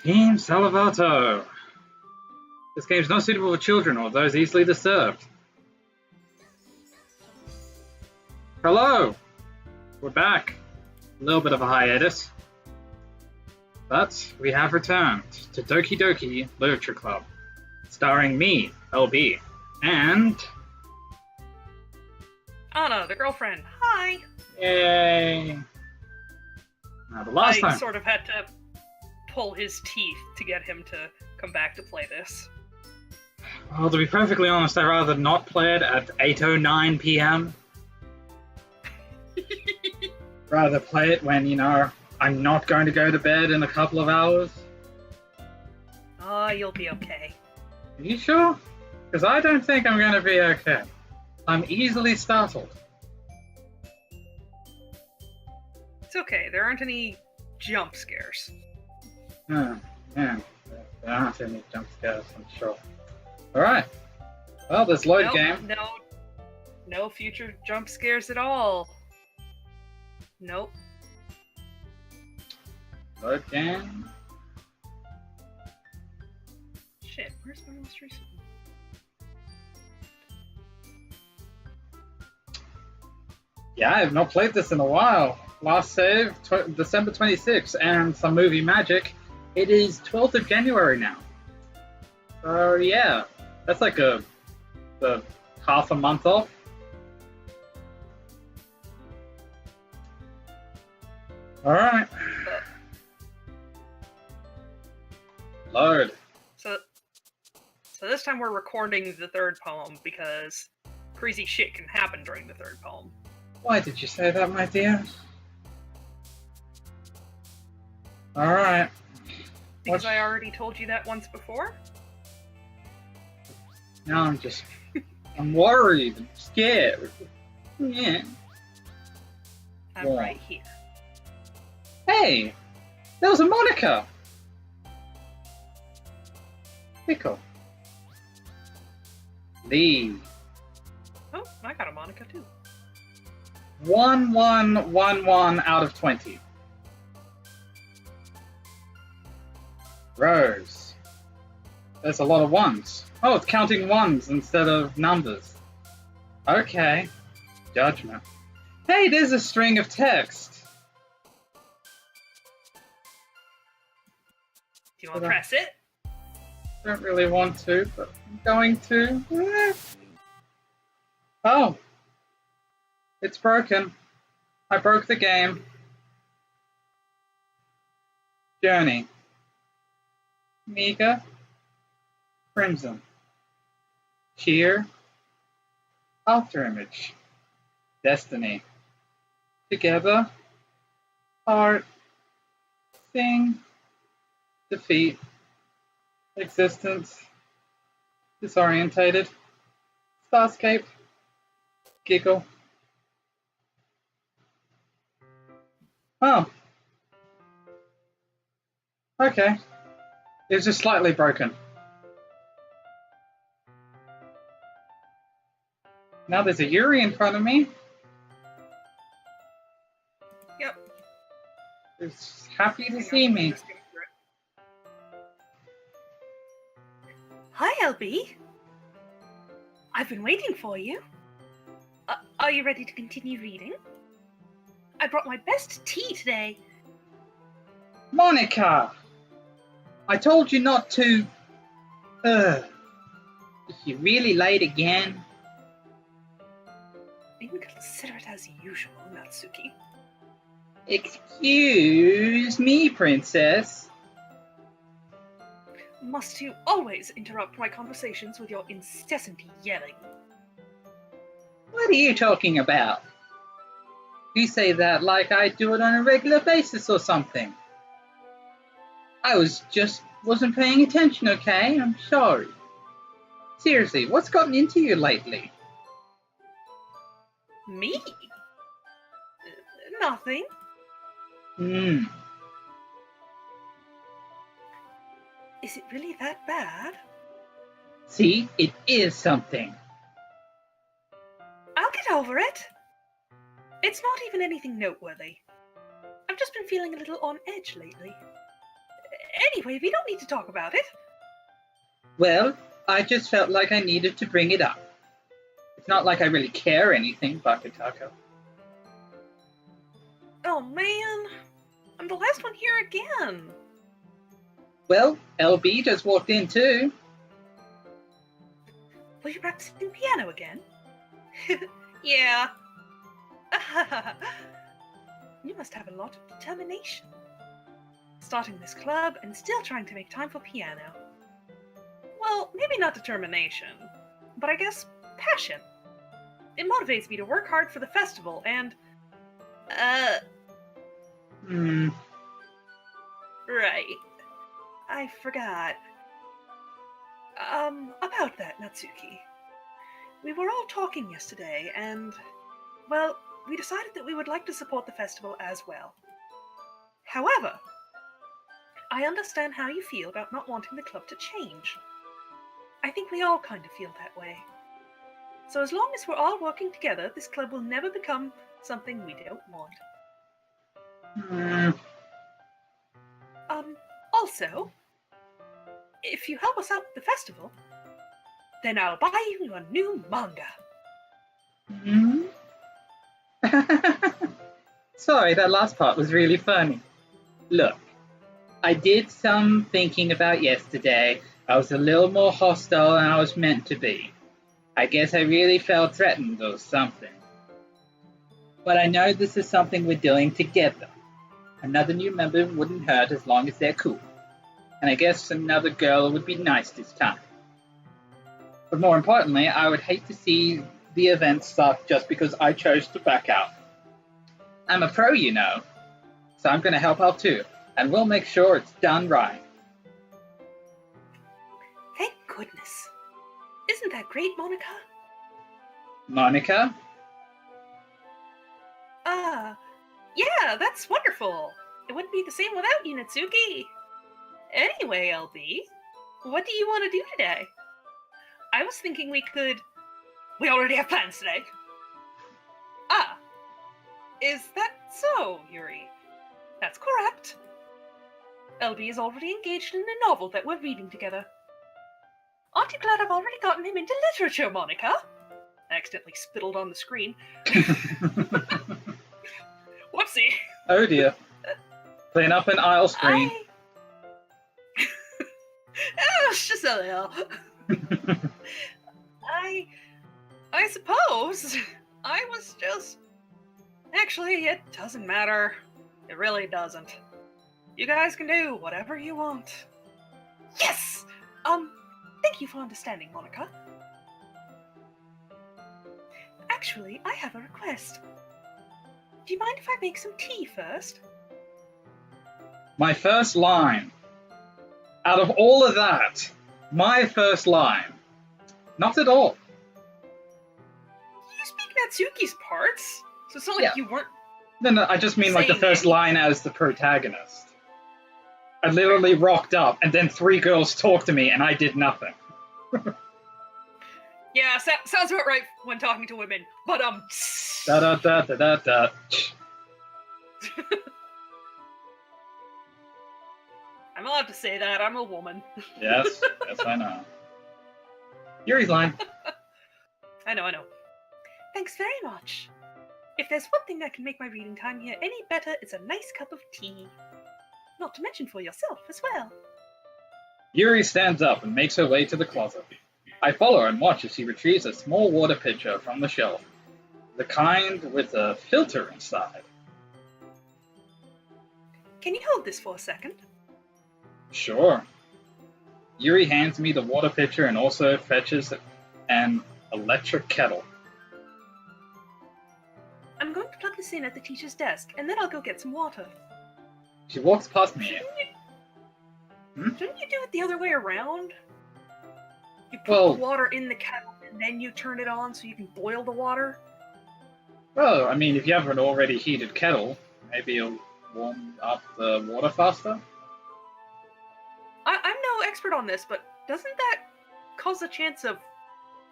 Team Salvato. This game is not suitable for children or those easily disturbed. Hello! We're back. A little bit of a hiatus. But we have returned to Doki Doki Literature Club, starring me, LB, and... Anna, the girlfriend. Hi! Yay! Now, the last time... I sort of had to pull his teeth to get him to come back to play this. Well, to be perfectly honest, I'd rather not play it at 8:09 p.m. Rather play it when, I'm not going to go to bed in a couple of hours. Oh, you'll be okay. Are you sure? Because I don't think I'm going to be okay. I'm easily startled. It's okay, there aren't any jump scares. Yeah, there aren't any jump scares, I'm sure. Alright. Well, this load game. No future jump scares at all. Nope. Load game. Shit, where's my most recent one? Yeah, I have not played this in a while. Last save, December 26th, and some movie magic. It is 12th of January now. So yeah, that's like the half a month off. Alright. Load. So this time we're recording the third poem because crazy shit can happen during the third poem. Why did you say that, my dear? Alright. Because I already told you that once before? Now I'm worried, I'm scared. Yeah. I'm right here. Hey! There was a Monika! Pickle. Lee. Oh, I got a Monika too. 1111 out of 20. Rose. There's a lot of ones. Oh, it's counting ones instead of numbers. Okay. Judgment. Hey, there's a string of text. Do you want to press it? Don't really want to, but I'm going to. Oh. It's broken. I broke the game. Journey. Mika. Crimson. Cheer. After image. Destiny. Together. Heart. Sing. Defeat. Existence. Disorientated. Starscape. Giggle. Oh. Okay. It's just slightly broken. Now there's a Yuri in front of me. Yep. He's happy to see me. Hi, LB. I've been waiting for you. Are you ready to continue reading? I brought my best tea today. Monika! I told you not to... Is you really late again? You can consider it as usual, Natsuki. Excuse me, princess. Must you always interrupt my conversations with your incessant yelling? What are you talking about? You say that like I do it on a regular basis or something. I wasn't paying attention, okay? I'm sorry. Seriously, what's gotten into you lately? Me? Nothing. Is it really that bad? See, it is something. I'll get over it. It's not even anything noteworthy. I've just been feeling a little on edge lately. Anyway, we don't need to talk about it. Well, I just felt like I needed to bring it up. It's not like I really care anything, Bakutako. Oh man, I'm the last one here again. Well, LB just walked in too. Were you practicing piano again? Yeah. You must have a lot of determination. Starting this club and still trying to make time for piano. Well, maybe not determination, but I guess passion. It motivates me to work hard for the festival and... Right. I forgot. About that, Natsuki. We were all talking yesterday, and... well, we decided that we would like to support the festival as well. However, I understand how you feel about not wanting the club to change. I think we all kind of feel that way. So as long as we're all working together, this club will never become something we don't want. Also, if you help us out with the festival, then I'll buy you a new manga. Sorry, that last part was really funny. Look, I did some thinking about yesterday. I was a little more hostile than I was meant to be. I guess I really felt threatened or something. But I know this is something we're doing together. Another new member wouldn't hurt as long as they're cool. And I guess another girl would be nice this time. But more importantly, I would hate to see the event stop just because I chose to back out. I'm a pro, you know, so I'm going to help out too, and we'll make sure it's done right. Thank goodness. Isn't that great, Monika? Monika? Yeah, that's wonderful. It wouldn't be the same without you, Natsuki. Anyway, LB, what do you want to do today? I was thinking we already have plans today. Is that so, Yuri? That's correct. LB is already engaged in a novel that we're reading together. Aren't you glad I've already gotten him into literature, Monika? I accidentally spittled on the screen. Whoopsie. Oh dear. Clean up an aisle screen. It's just a little. I suppose I was just... Actually, it doesn't matter. It really doesn't. You guys can do whatever you want. Yes! Thank you for understanding, Monika. Actually, I have a request. Do you mind if I make some tea first? My first line. Out of all of that, my first line. Not at all. You speak Natsuki's parts, so it's not like you weren't... No, I just mean like the first line as the protagonist. I literally rocked up, and then 3 girls talked to me, and I did nothing. Yeah, sounds about right when talking to women, but Da-da-da-da-da-da. I'm allowed to say that, I'm a woman. Yes, I know. Yuri's line. I know. Thanks very much. If there's one thing that can make my reading time here any better, it's a nice cup of tea. Not to mention for yourself as well. Yuri stands up and makes her way to the closet. I follow her and watch as she retrieves a small water pitcher from the shelf. The kind with a filter inside. Can you hold this for a second? Sure. Yuri hands me the water pitcher and also fetches an electric kettle. I'm going to plug this in at the teacher's desk, and then I'll go get some water. She walks past me. Shouldn't you do it the other way around? You put the water in the kettle, and then you turn it on so you can boil the water? Well, I mean, if you have an already heated kettle, maybe you'll warm up the water faster? I'm no expert on this, but doesn't that cause a chance of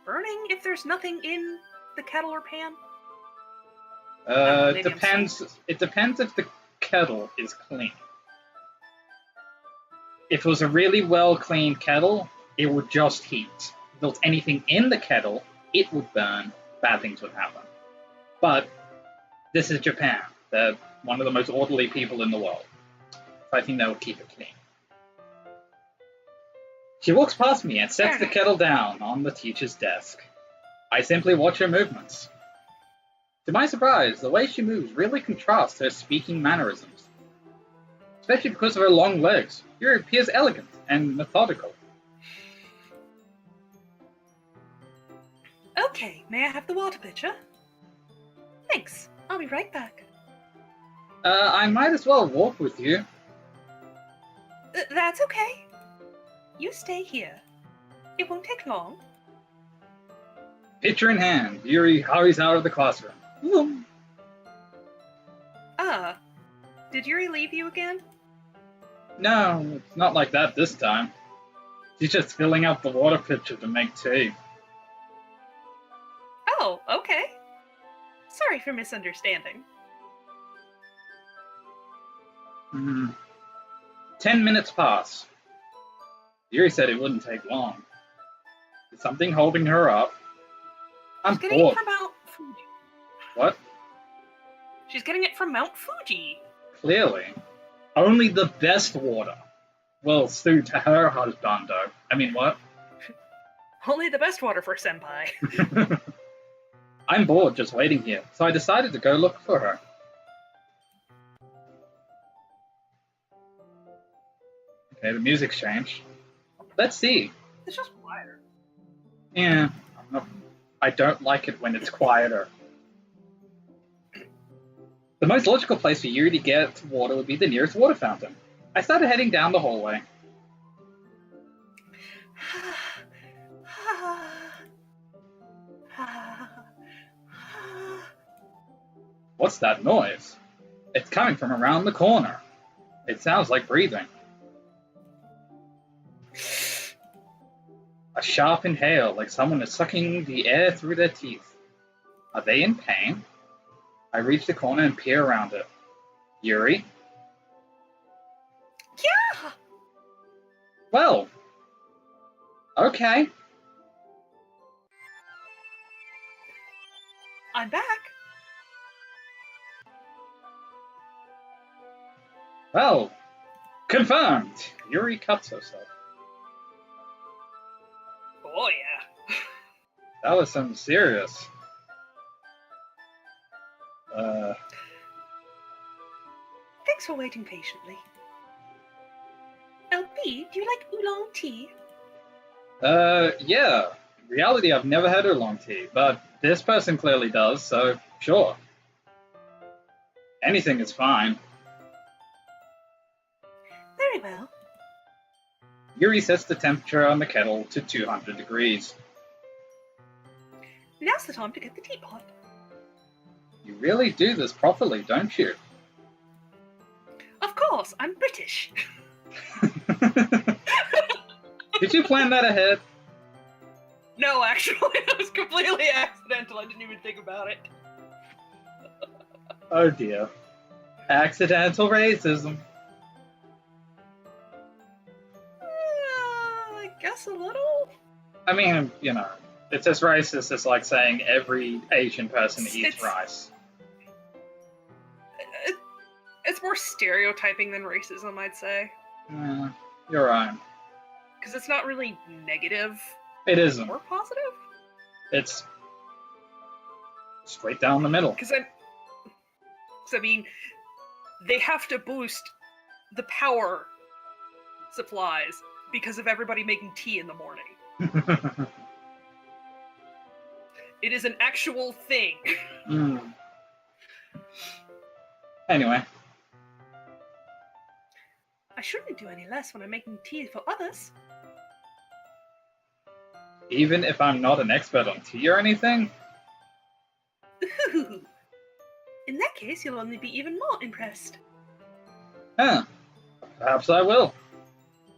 burning if there's nothing in the kettle or pan? It depends. It depends if the kettle is clean. If it was a really well-cleaned kettle, it would just heat. If there was anything in the kettle, it would burn. Bad things would happen. But this is Japan. They're one of the most orderly people in the world. So I think they will keep it clean. She walks past me and sets the kettle down on the teacher's desk. I simply watch her movements. To my surprise, the way she moves really contrasts her speaking mannerisms. Especially because of her long legs. Yuri appears elegant and methodical. Okay, may I have the water pitcher? Thanks, I'll be right back. I might as well walk with you. That's okay. You stay here. It won't take long. Pitcher in hand, Yuri hurries out of the classroom. Vroom. Did Yuri leave you again? No, it's not like that this time. She's just filling up the water pitcher to make tea. Oh, okay. Sorry for misunderstanding. 10 minutes pass. Yuri said it wouldn't take long. Is something holding her up? I'm She's getting bored. it from Mount Fuji. What? She's getting it from Mount Fuji. Clearly. Only the best water will suit her husbando. I mean, what? Only the best water for senpai. I'm bored just waiting here, so I decided to go look for her. Okay, the music's changed. Let's see. It's just quieter. Yeah, I don't like it when it's quieter. The most logical place for Yuri to get water would be the nearest water fountain. I started heading down the hallway. What's that noise? It's coming from around the corner. It sounds like breathing. A sharp inhale, like someone is sucking the air through their teeth. Are they in pain? I reach the corner and peer around it. Yuri? Yeah! Well, okay. I'm back. Well, confirmed. Yuri cuts herself. Oh, yeah. That was some serious. Thanks for waiting patiently. LP, do you like oolong tea? Yeah. In reality, I've never had oolong tea, but this person clearly does, so sure. Anything is fine. Very well. Yuri sets the temperature on the kettle to 200 degrees. Now's the time to get the teapot. You really do this properly, don't you? Of course, I'm British. Did you plan that ahead? No, actually, it was completely accidental. I didn't even think about it. Oh dear. Accidental racism. I guess a little. I mean, you know, it's as racist as like saying every Asian person eats rice. It's more stereotyping than racism, I'd say. You're right. Because it's not really negative. It isn't. Or positive. It's straight down the middle. Because I mean, they have to boost the power supplies because of everybody making tea in the morning. It is an actual thing. Anyway. I shouldn't do any less when I'm making tea for others. Even if I'm not an expert on tea or anything? Ooh. In that case, you'll only be even more impressed. Huh. Perhaps I will.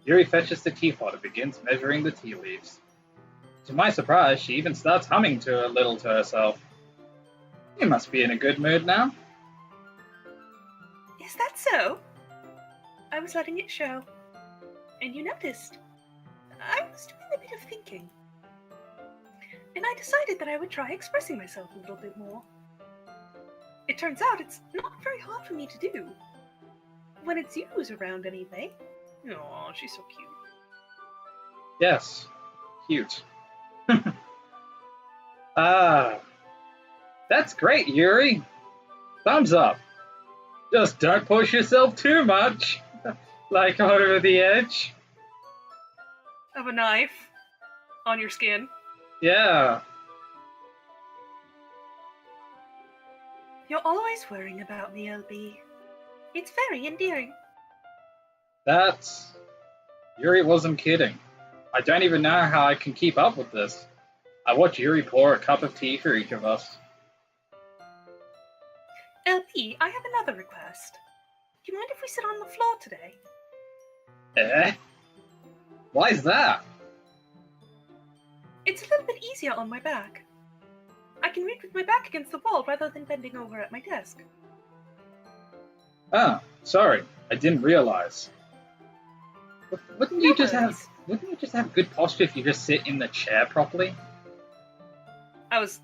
Yuri fetches the teapot and begins measuring the tea leaves. To my surprise, she even starts humming to a little to herself. You must be in a good mood now. Is that so? I was letting it show. and you noticed I was doing a bit of thinking. And I decided that I would try expressing myself a little bit more. It turns out it's not very hard for me to do. When it's you who's around anyway. Aw, she's so cute. Yes, cute. Ah, that's great, Yuri. Thumbs up. Just don't push yourself too much. Like over the edge. Of a knife on your skin. Yeah. You're always worrying about me, LB. It's very endearing. Yuri wasn't kidding. I don't even know how I can keep up with this. I watch Yuri pour a cup of tea for each of us. LB, I have another request. Do you mind if we sit on the floor today? Eh? Why is that? It's a little bit easier on my back. I can read with my back against the wall rather than bending over at my desk. Ah, sorry. I didn't realize. Wouldn't you just have good posture if you just sit in the chair properly? I was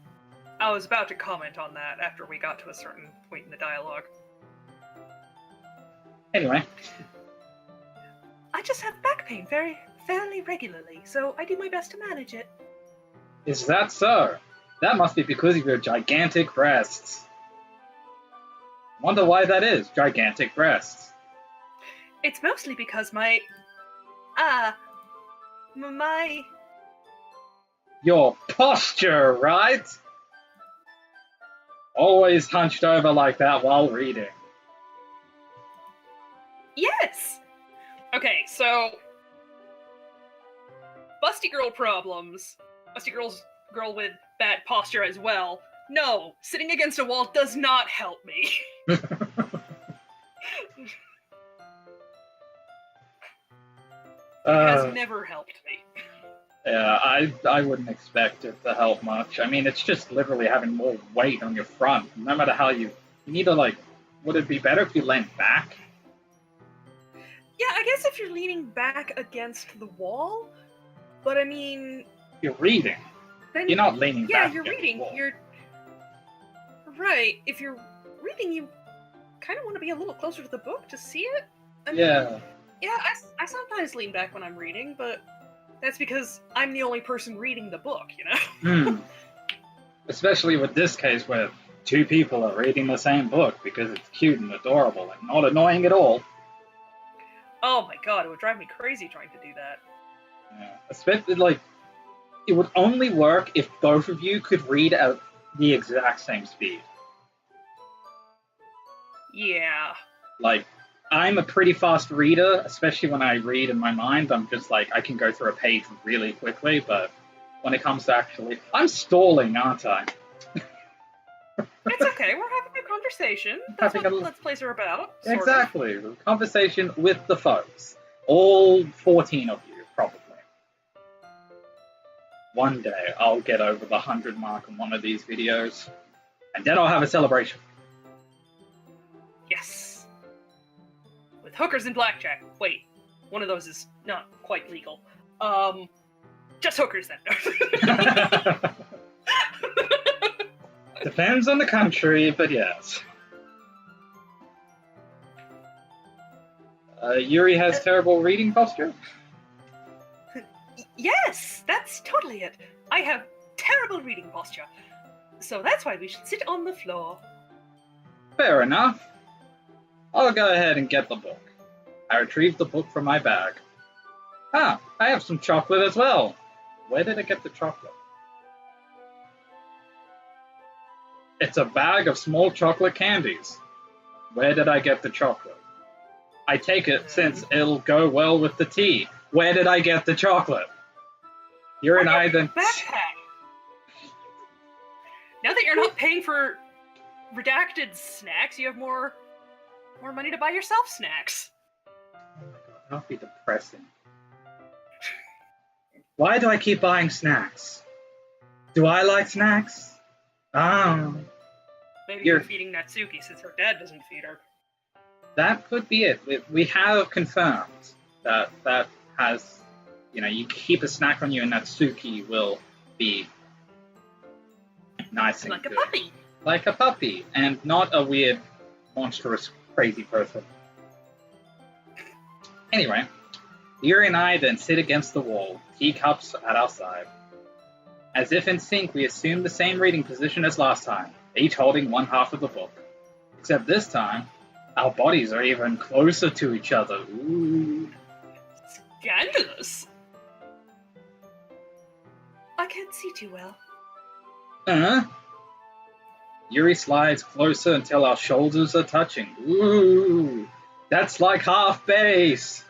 about to comment on that after we got to a certain point in the dialogue. Anyway. I just have back pain fairly regularly, so I do my best to manage it. Is that so? That must be because of your gigantic breasts. Wonder why that is, gigantic breasts. It's mostly because Your posture, right? Always hunched over like that while reading. Yes! Okay, so busty girl problems. Busty girl with bad posture as well. No, sitting against a wall does not help me. It has never helped me. Yeah, I wouldn't expect it to help much. I mean, it's just literally having more weight on your front. No matter how you need to, like, would it be better if you leaned back? Yeah, I guess if you're leaning back against the wall, but I mean... You're reading. Then, you're not leaning back. Yeah, you're reading. You're... Right, if you're reading, you kind of want to be a little closer to the book to see it. I mean, yeah, I sometimes lean back when I'm reading, but that's because I'm the only person reading the book, you know? Especially with this case where two people are reading the same book because it's cute and adorable and not annoying at all. Oh my god, it would drive me crazy trying to do that. Yeah, especially, like, it would only work if both of you could read at the exact same speed. Yeah. Like, I'm a pretty fast reader, especially when I read in my mind. I'm just like, I can go through a page really quickly, but when it comes to actually... I'm stalling, aren't I? It's okay, we're having a conversation. That's what Let's Plays are about. Exactly, a conversation with the folks. All 14 of you, probably. One day, I'll get over the 100 mark on one of these videos, and then I'll have a celebration. Yes. With hookers and blackjack. Wait, one of those is not quite legal. Just hookers then. Depends on the country, but yes. Yuri has terrible reading posture? Yes, that's totally it. I have terrible reading posture. So that's why we should sit on the floor. Fair enough. I'll go ahead and get the book. I retrieved the book from my bag. Ah, I have some chocolate as well. Where did I get the chocolate? It's a bag of small chocolate candies. Where did I get the chocolate? I take it since it'll go well with the tea. Where did I get the chocolate? You're an Ivan. Backpack. Now that you're not paying for redacted snacks, you have more money to buy yourself snacks. Oh my god, don't be depressing. Why do I keep buying snacks? Do I like snacks? Maybe you're feeding Natsuki since her dad doesn't feed her. That could be it. We have confirmed that has, you keep a snack on you and Natsuki will be nice and Like a good. puppy. Like a puppy, and not a weird, monstrous, crazy person. Anyway, Yuri and I then sit against the wall, teacups at our side. As if in sync, we assume the same reading position as last time, each holding one half of the book. Except this time, our bodies are even closer to each other. Ooh. Scandalous. I can't see too well. Yuri slides closer until our shoulders are touching. Ooh, that's like half base.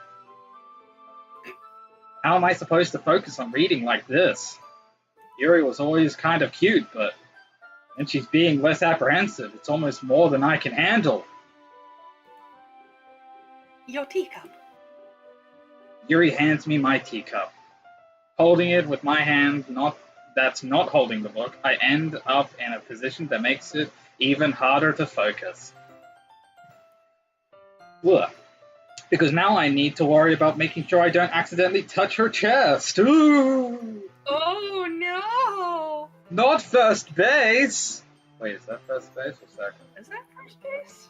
How am I supposed to focus on reading like this? Yuri was always kind of cute, but when she's being less apprehensive, it's almost more than I can handle. Your teacup. Yuri hands me my teacup. Holding it with my hand, that's not holding the book, I end up in a position that makes it even harder to focus. Ugh. Because now I need to worry about making sure I don't accidentally touch her chest. Ooh! Oh no! Not first base! Wait, is that first base or second? Is that first base?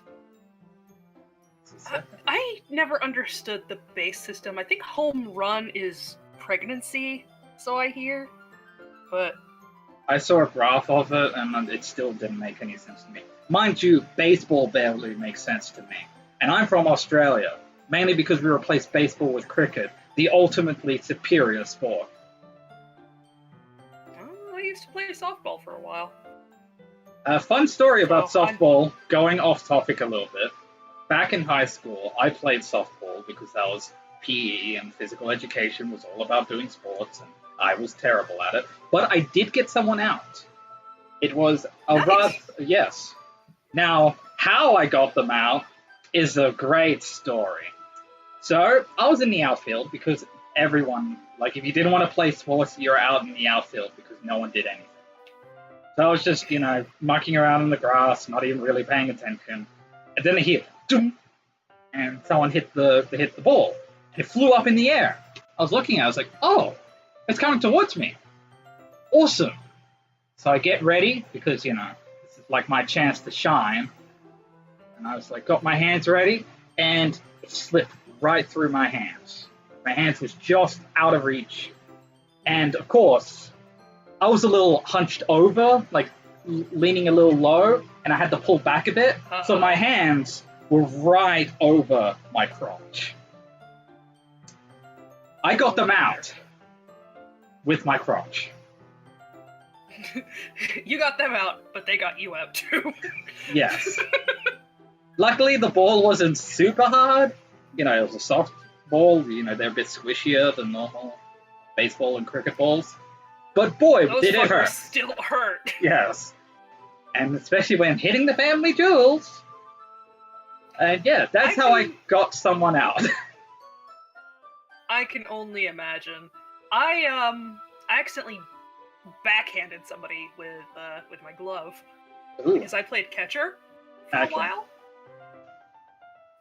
Is it second? I never understood the base system. I think home run is pregnancy, so I hear. But I saw a graph of it, and it still didn't make any sense to me. Mind you, baseball barely makes sense to me. And I'm from Australia, mainly because we replaced baseball with cricket, the ultimately superior sport. I used to play softball for a while. A fun story about Oh, softball, going off topic a little bit. Back in high school, I played softball because that was PE and physical education was all about doing sports, and I was terrible at it. But I did get someone out. It was a Nice. yes. Now, how I got them out is a great story. So, I was in the outfield because everyone, if you didn't want to play sports, you're out in the outfield because no one did anything. So I was just, mucking around in the grass, not even really paying attention. And then I hear, doom, and someone hit the ball. And it flew up in the air. I was looking at it, I was like, oh, it's coming towards me. Awesome. So I get ready because, this is like my chance to shine. And I was like, got my hands ready, and it slipped right through my hands. My hands was just out of reach. And of course, I was a little hunched over, leaning a little low, and I had to pull back a bit. So my hands were right over my crotch. I got them out with my crotch. You got them out, but they got you out too. Yes. Luckily, the ball wasn't super hard. It was a soft ball. They're a bit squishier than normal baseball and cricket balls. But boy, Those did it hurt. still hurt. Yes. And especially when hitting the family jewels. And yeah, that's how I got someone out. I can only imagine. I accidentally backhanded somebody with my glove. Ooh. Because I played catcher for a while.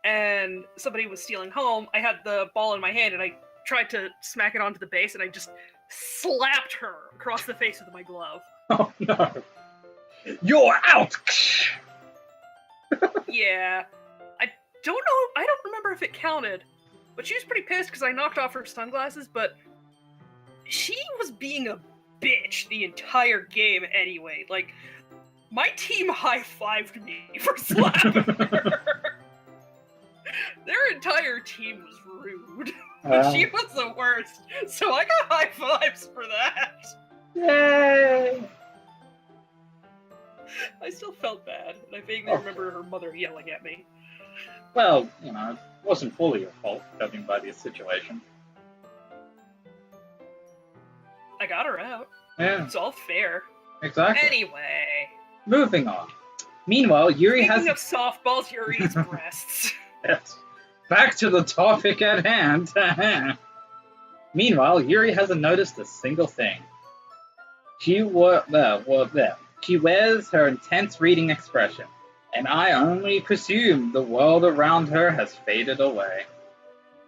And somebody was stealing home. I had the ball in my hand and I tried to smack it onto the base and I just slapped her across the face with my glove. Oh no. You're out! Yeah. I don't remember if it counted, but she was pretty pissed because I knocked off her sunglasses, but she was being a bitch the entire game anyway. My team high-fived me for slapping her. Their entire team was rude. But she was the worst, so I got high fives for that. Yay! I still felt bad, and I vaguely remember her mother yelling at me. Well, it wasn't fully your fault, judging by the situation. I got her out. Yeah. It's all fair. Exactly. Anyway. Moving on. Meanwhile, Yuri Speaking of softballs, Yuri's breasts. Yes. Back to the topic at hand. Meanwhile, Yuri hasn't noticed a single thing. She wears her intense reading expression, and I only presume the world around her has faded away.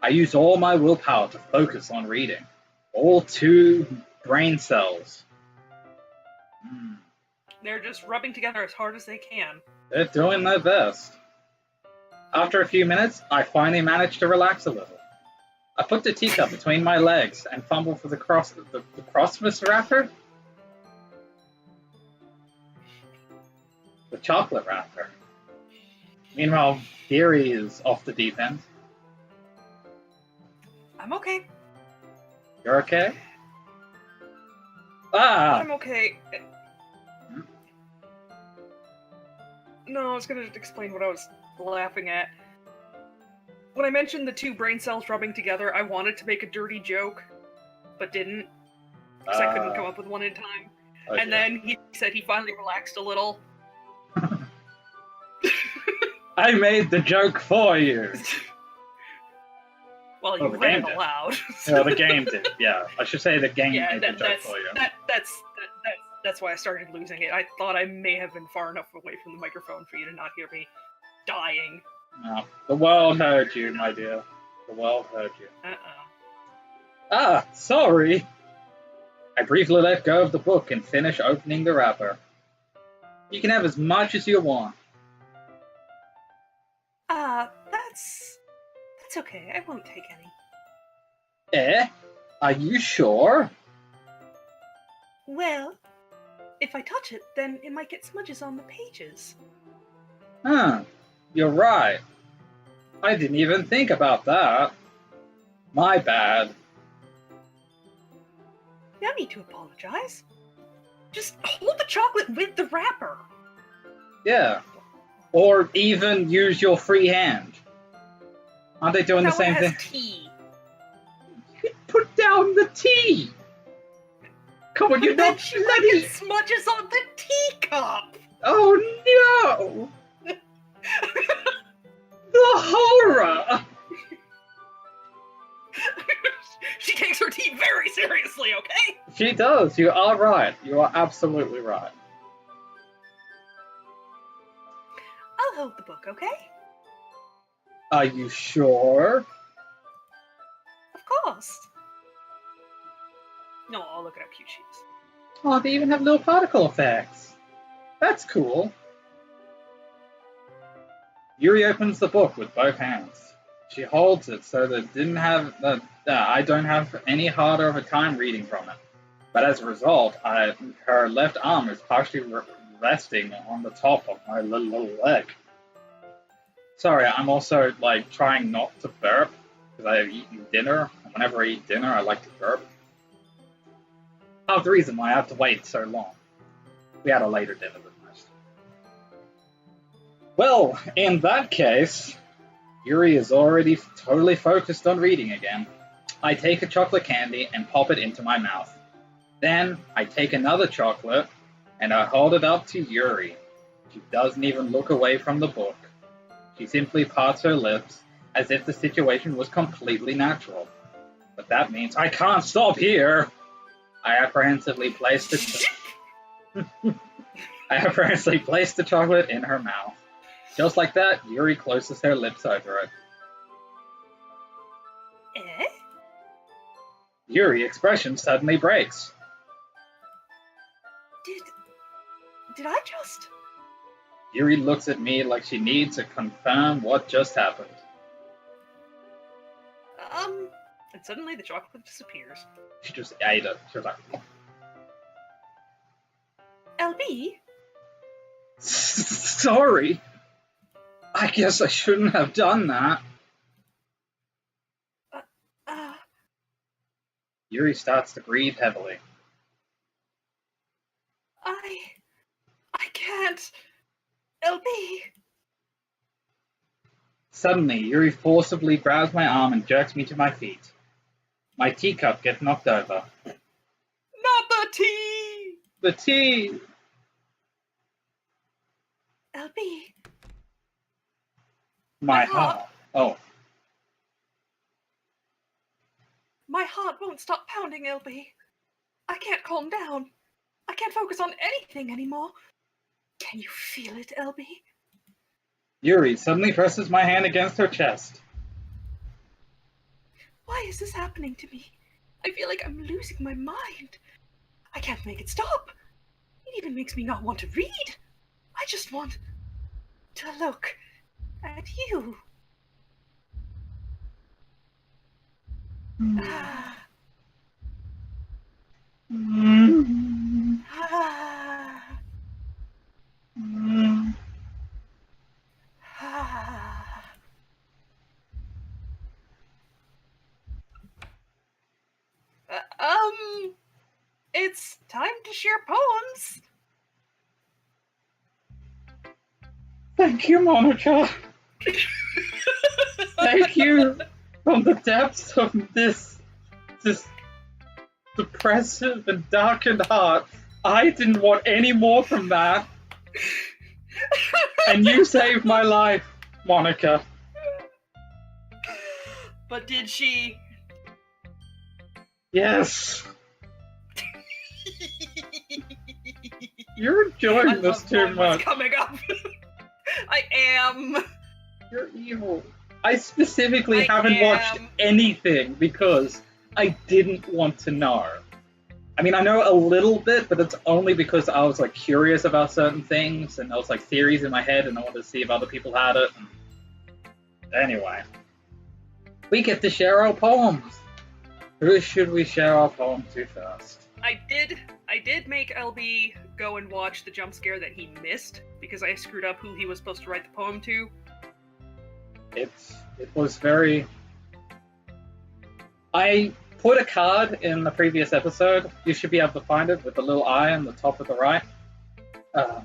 I use all my willpower to focus on reading. All 2 brain cells. They're just rubbing together as hard as they can. They're doing their best. After a few minutes, I finally managed to relax a little. I put the teacup between my legs and fumbled for the Christmas wrapper? The chocolate wrapper. Meanwhile, Gary is off the deep end. I'm okay. You're okay? Ah! I'm okay. No, I was gonna explain what I was laughing at. When I mentioned the 2 brain cells rubbing together, I wanted to make a dirty joke, but didn't, because I couldn't come up with one in time. Okay. And then he said he finally relaxed a little. I made the joke for you! Well, you read it aloud. No, the game did, yeah. I should say the game made the joke for you. That's why I started losing it. I thought I may have been far enough away from the microphone for you to not hear me dying. No, the world heard you, my dear. The world heard you. Ah, sorry! I briefly let go of the book and finish opening the wrapper. You can have as much as you want. That's okay. I won't take any. Eh? Are you sure? Well, if I touch it, then it might get smudges on the pages. Huh. You're right. I didn't even think about that. My bad. No need to apologize. Just hold the chocolate with the wrapper. Yeah. Or even use your free hand. Aren't they doing the same thing? Tea. You put down the tea! Come on, you're not bloody... Get smudges on the teacup! Oh no! The horror! She takes her tea very seriously, okay? She does. You are right. You are absolutely right. I'll hold the book, okay? Are you sure? Of course. No, I'll look at how cute she is. Oh, they even have little particle effects. That's cool. Yuri opens the book with both hands. She holds it so that I don't have any harder of a time reading from it. But as a result, her left arm is partially resting on the top of my little leg. Sorry, I'm also trying not to burp because I have eaten dinner. And whenever I eat dinner, I like to burp. Half the reason why I have to wait so long. We had a later dinner than most. Well, in that case, Yuri is already totally focused on reading again. I take a chocolate candy and pop it into my mouth. Then I take another chocolate and I hold it up to Yuri. She doesn't even look away from the book. She simply parts her lips as if the situation was completely natural. But that means I can't stop here. I apprehensively placed the chocolate in her mouth. Just like that, Yuri closes her lips over it. Eh? Yuri's expression suddenly breaks. Did I just... Yuri looks at me like she needs to confirm what just happened. And suddenly the chocolate disappears. She just ate it. She was like... LB? Sorry. I guess I shouldn't have done that. Yuri starts to breathe heavily. I can't. LB. Suddenly, Yuri forcibly grabs my arm and jerks me to my feet. My teacup gets knocked over. Not the tea! The tea! LB. My heart. Oh. My heart won't stop pounding, LB. I can't calm down. I can't focus on anything anymore. Can you feel it, LB? Yuri suddenly presses my hand against her chest. Why is this happening to me? I feel like I'm losing my mind. I can't make it stop. It even makes me not want to read. I just want to look at you. Ah. Ah. Ah. It's time to share poems. Thank you, Monica. Thank you from the depths of this depressive and darkened heart. I didn't want any more from that. And you saved my life, Monica. But did she? Yes. You're enjoying this too much. Coming up. I am. You're evil. I specifically haven't watched anything because I didn't want to know. I mean, I know a little bit, but it's only because I was like curious about certain things and there was like theories in my head and I wanted to see if other people had it. Anyway, we get to share our poems. Who should we share our poem to first? I did make LB go and watch the jump scare that he missed because I screwed up who he was supposed to write the poem to. It was very... I put a card in the previous episode. You should be able to find it with the little eye on the top of the right. But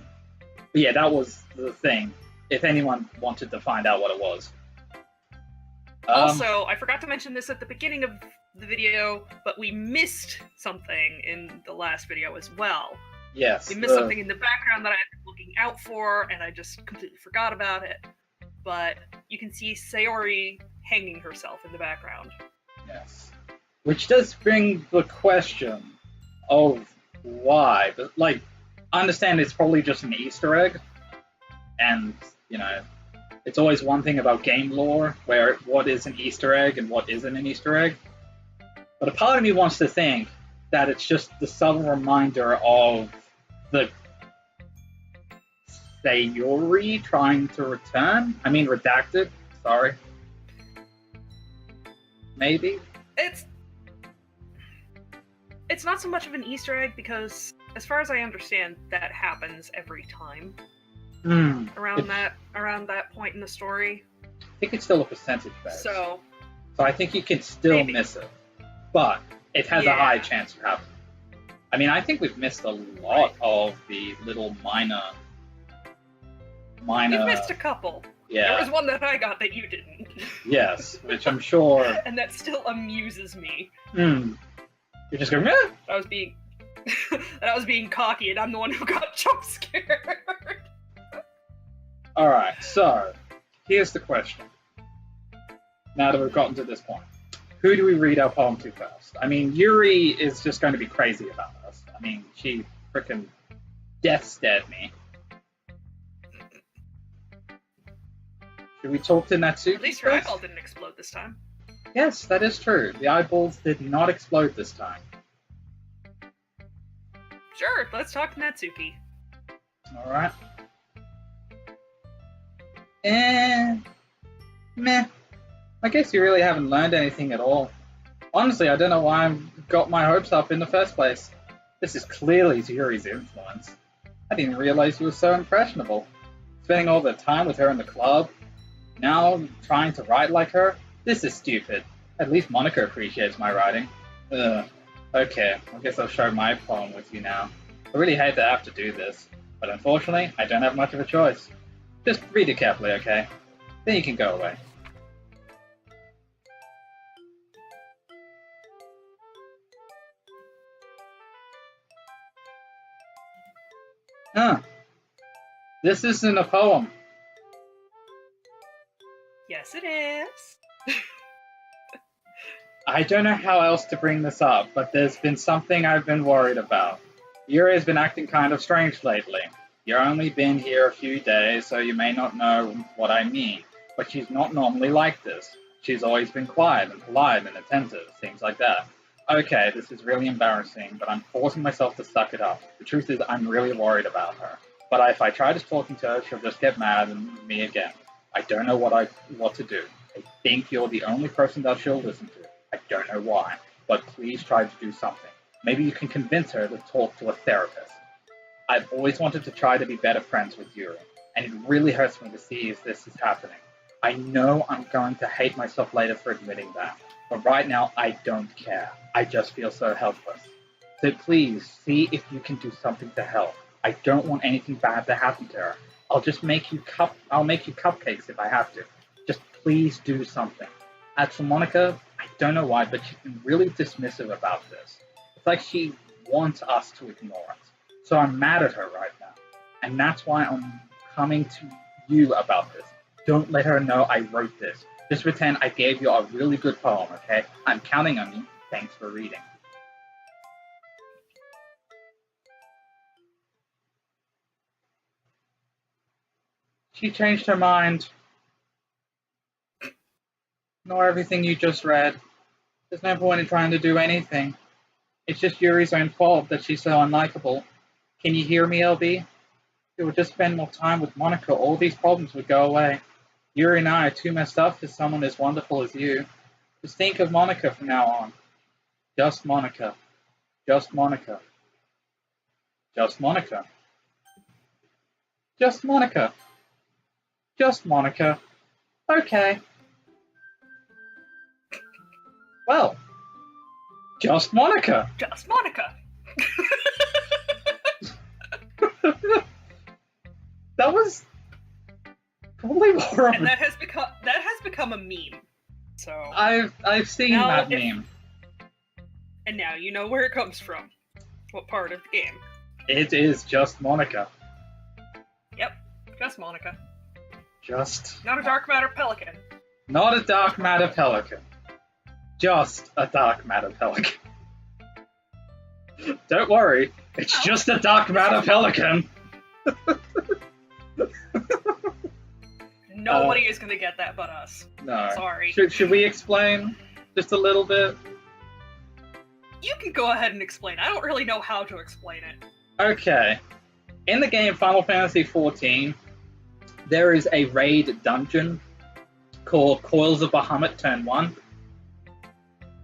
yeah, that was the thing. If anyone wanted to find out what it was. Also, I forgot to mention this at the beginning of the video, but we missed something in the last video as well. Yes. We missed something in the background that I had been looking out for, and I just completely forgot about it. But you can see Sayori hanging herself in the background. Yes. Which does bring the question of why. But, like, I understand it's probably just an Easter egg. And, you know, it's always one thing about game lore, where what is an Easter egg and what isn't an Easter egg. But a part of me wants to think that it's just the subtle reminder of the Sayori trying to return. I mean, redacted. Sorry. Maybe? It's not so much of an Easter egg because, as far as I understand, that happens every time. Around that point in the story. I think it's still a percentage base. So I think you can still miss it. But it has a high chance of happening. I mean, I think we've missed a lot of the little minor... You've missed a couple. Yeah. There was one that I got that you didn't. Yes, which I'm sure... And that still amuses me. You're just going, eh? I was being cocky, and I'm the one who got jump scared. Alright, so, here's the question. Now that we've gotten to this point. Who do we read our poem to first? I mean, Yuri is just going to be crazy about us. I mean, she frickin' death stared me. Should we talk to Natsuki? At least her eyeball didn't explode this time. Yes, that is true. The eyeballs did not explode this time. Sure, let's talk to Natsuki. Alright. And... meh. I guess you really haven't learned anything at all. Honestly, I don't know why I got my hopes up in the first place. This is clearly Yuri's influence. I didn't realize you were so impressionable. Spending all the time with her in the club. Now trying to write like her? This is stupid. At least Monika appreciates my writing. Ugh. Okay, I guess I'll share my poem with you now. I really hate to have to do this, but unfortunately, I don't have much of a choice. Just read it carefully, okay? Then you can go away. This isn't a poem. Yes, it is. I don't know how else to bring this up, but there's been something I've been worried about. Yuri has been acting kind of strange lately. You've only been here a few days, so you may not know what I mean, but she's not normally like this. She's always been quiet and polite and attentive, things like that. Okay, this is really embarrassing, but I'm forcing myself to suck it up. The truth is, I'm really worried about her. But if I try just talking to her, she'll just get mad at me again. I don't know what to do. I think you're the only person that she'll listen to. I don't know why, but please try to do something. Maybe you can convince her to talk to a therapist. I've always wanted to try to be better friends with Yuri, and it really hurts me to see if this is happening. I know I'm going to hate myself later for admitting that, but right now I don't care. I just feel so helpless. So please, see if you can do something to help. I don't want anything bad to happen to her. I'll make you cupcakes if I have to. Just please do something. As for Monika, I don't know why, but she's been really dismissive about this. It's like she wants us to ignore it. So I'm mad at her right now. And that's why I'm coming to you about this. Don't let her know I wrote this. Just pretend I gave you a really good poem, okay? I'm counting on you. Thanks for reading. She changed her mind. Ignore everything you just read. There's no point in trying to do anything. It's just Yuri's own fault that she's so unlikable. Can you hear me, LB? If you would just spend more time with Monika, all these problems would go away. Yuri and I are too messed up for someone as wonderful as you. Just think of Monika from now on. Just Monika. Just Monika. Just Monika. Just Monika. Just Monika. Okay. Well, just Monika. Just Monika. That was probably more of And that has become a meme. So I've seen that meme. And now you know where it comes from. What part of the game? It is just Monika. Yep, just Monika. Just not a dark matter pelican. Not a dark matter pelican. Just a dark matter pelican. Don't worry, it's just a dark matter pelican. Nobody is going to get that but us. No. Sorry. Should we explain just a little bit? You can go ahead and explain. I don't really know how to explain it. Okay. In the game Final Fantasy XIV, there is a raid dungeon called Coils of Bahamut Turn 1.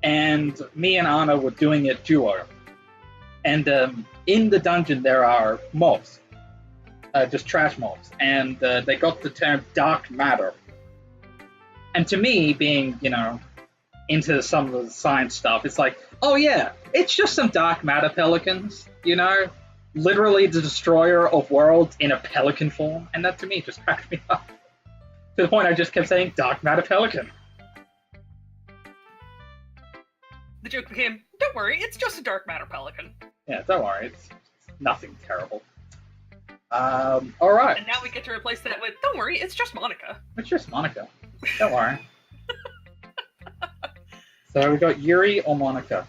And me and Anna were doing it duo. And in the dungeon there are mobs. Just trash mobs. And they got the term dark matter. And to me, being, into some of the science stuff, it's like, oh yeah, it's just some dark matter pelicans, literally the destroyer of worlds in a pelican form, and that to me just cracked me up. To the point I just kept saying, dark matter pelican. The joke became, don't worry, it's just a dark matter pelican. Yeah, don't worry, it's nothing terrible. Alright. And now we get to replace that with, don't worry, it's just Monika. It's just Monika. Don't worry. So we got Yuri or Monika?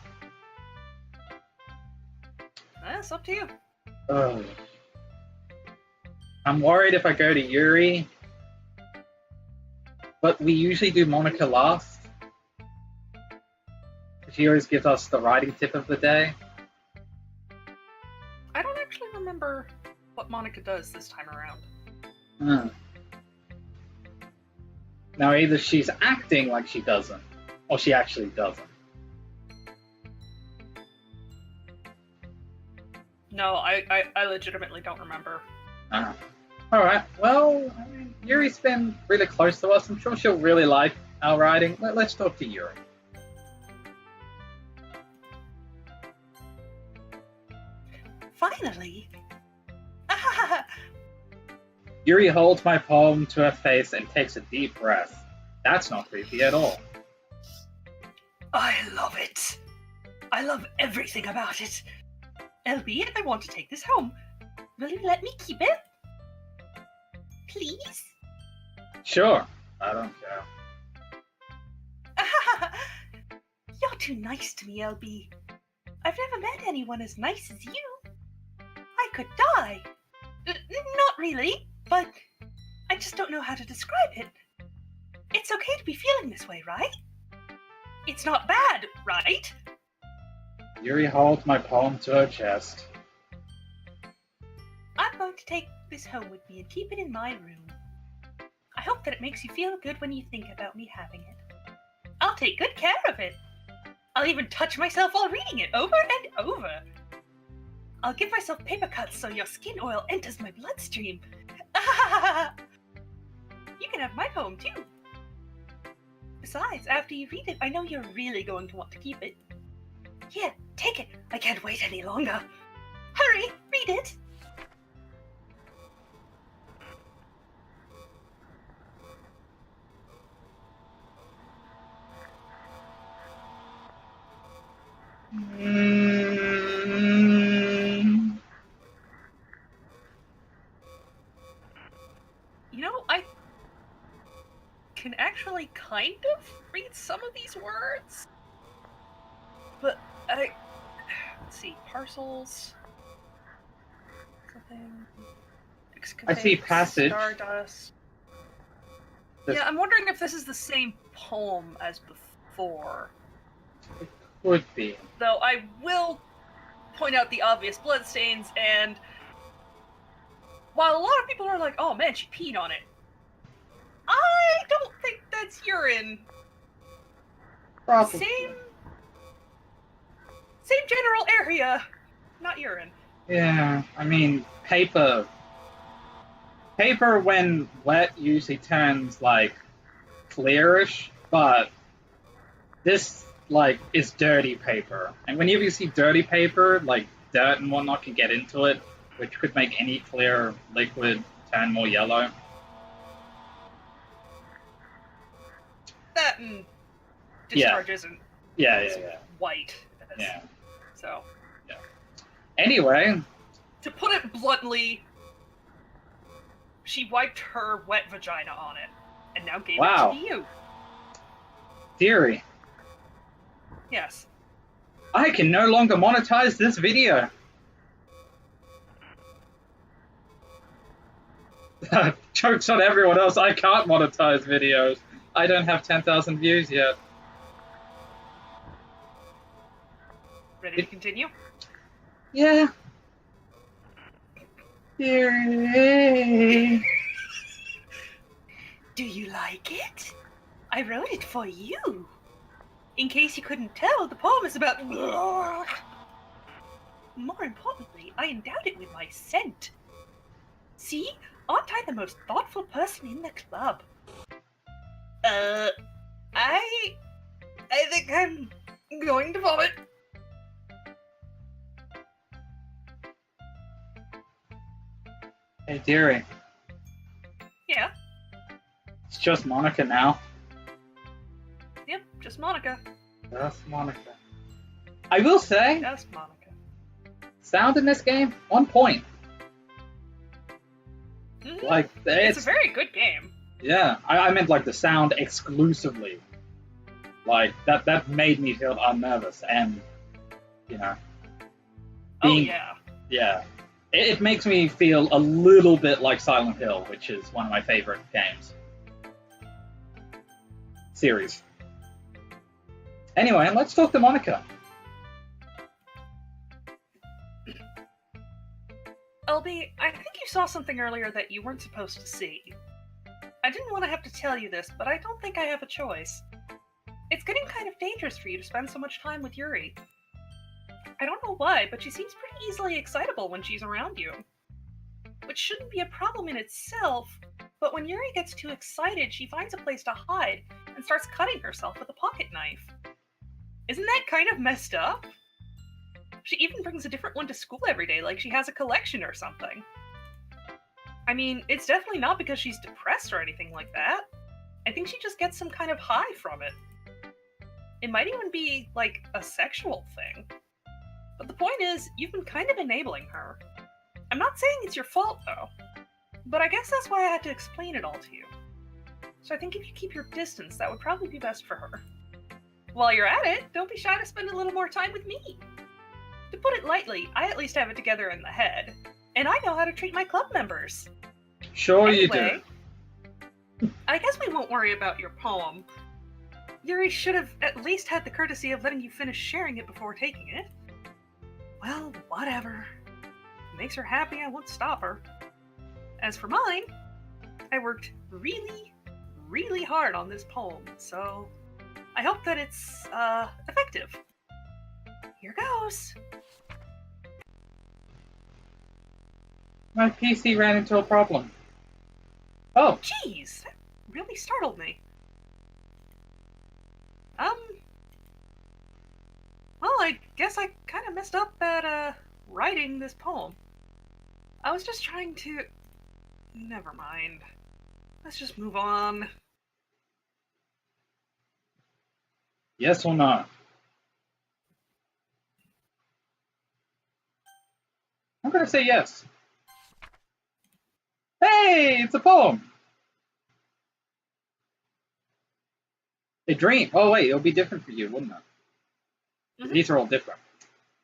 That's up to you. Ugh. I'm worried if I go to Yuri, but we usually do Monika last. She always gives us the writing tip of the day. I don't actually remember what Monika does this time around. Now either she's acting like she doesn't, or she actually doesn't. No, I legitimately don't remember. Alright, well, Yuri's been really close to us. I'm sure she'll really like our writing. Let's talk to Yuri. Finally! Yuri holds my palm to her face and takes a deep breath. That's not creepy at all. I love it! I love everything about it! Albeit I want to take this home. Will you let me keep it? Please? Sure, I don't care. You're too nice to me, LB. I've never met anyone as nice as you. I could die. Not really, but I just don't know how to describe it. It's It's okay to be feeling this way, right? It's not bad, right? Yuri holds my palm to her chest. I'm going to take this home with me and keep it in my room. I hope that it makes you feel good when you think about me having it. I'll take good care of it. I'll even touch myself while reading it over and over. I'll give myself paper cuts so your skin oil enters my bloodstream. You can have my poem too. Besides, after you read it, I know you're really going to want to keep it. Here, take it. I can't wait any longer. Hurry, read it. You know, I can actually kind of read some of these words. But let's see, parcels, something, I see passage. Stardust. Yeah, I'm wondering if this is the same poem as before. It could be. Though I will point out the obvious bloodstains, and while a lot of people are like, oh man, she peed on it, I don't think that's urine. Probably. Same general area, not urine. Yeah, I mean, paper when wet usually turns, like, clearish, but this, like, is dirty paper. And whenever you see dirty paper, like, dirt and whatnot can get into it, which could make any clear liquid turn more yellow. That and discharge isn't white. Yeah. So. Yeah. Anyway. To put it bluntly, she wiped her wet vagina on it, and now gave it to you. Theory. Yes. I can no longer monetize this video. Joke's on everyone else, I can't monetize videos. I don't have 10,000 views yet. Ready to continue? Yeah. Yay. Do you like it? I wrote it for you. In case you couldn't tell, the poem is about... More importantly, I endowed it with my scent. See? Aren't I the most thoughtful person in the club? I think I'm going to vomit. Hey, dearie. Yeah? It's just Monika now. Yep, just Monika. Just Monika. I will say... Just Monika. Sound in this game, on point. Mm-hmm. Like, it's a very good game. Yeah, I meant like the sound exclusively. Like, that made me feel unnervous and, you know. Yeah. It makes me feel a little bit like Silent Hill, which is one of my favorite games. Series. Anyway, let's talk to Monika. LB, I think you saw something earlier that you weren't supposed to see. I didn't want to have to tell you this, but I don't think I have a choice. It's getting kind of dangerous for you to spend so much time with Yuri. I don't know why, but she seems pretty easily excitable when she's around you. Which shouldn't be a problem in itself, but when Yuri gets too excited, she finds a place to hide and starts cutting herself with a pocket knife. Isn't that kind of messed up? She even brings a different one to school every day, like she has a collection or something. I mean, it's definitely not because she's depressed or anything like that. I think she just gets some kind of high from it. It might even be, like, a sexual thing. But the point is, you've been kind of enabling her. I'm not saying it's your fault, though. But I guess that's why I had to explain it all to you. So I think if you keep your distance, that would probably be best for her. While you're at it, don't be shy to spend a little more time with me. To put it lightly, I at least have it together in the head. And I know how to treat my club members. Sure anyway, you do. I guess we won't worry about your poem. Yuri should have at least had the courtesy of letting you finish sharing it before taking it. Well, whatever. Makes her happy, I won't stop her. As for mine, I worked really, really hard on this poem, so I hope that it's, effective. Here goes. My PC ran into a problem. Oh, Jeez, that really startled me. Well, I guess I kind of messed up at, writing this poem. I was just trying to... Never mind. Let's just move on. yes or no? I'm gonna say yes. Hey, it's a poem. A dream. Oh wait, it'll be different for you, wouldn't it? Mhm. These are all different.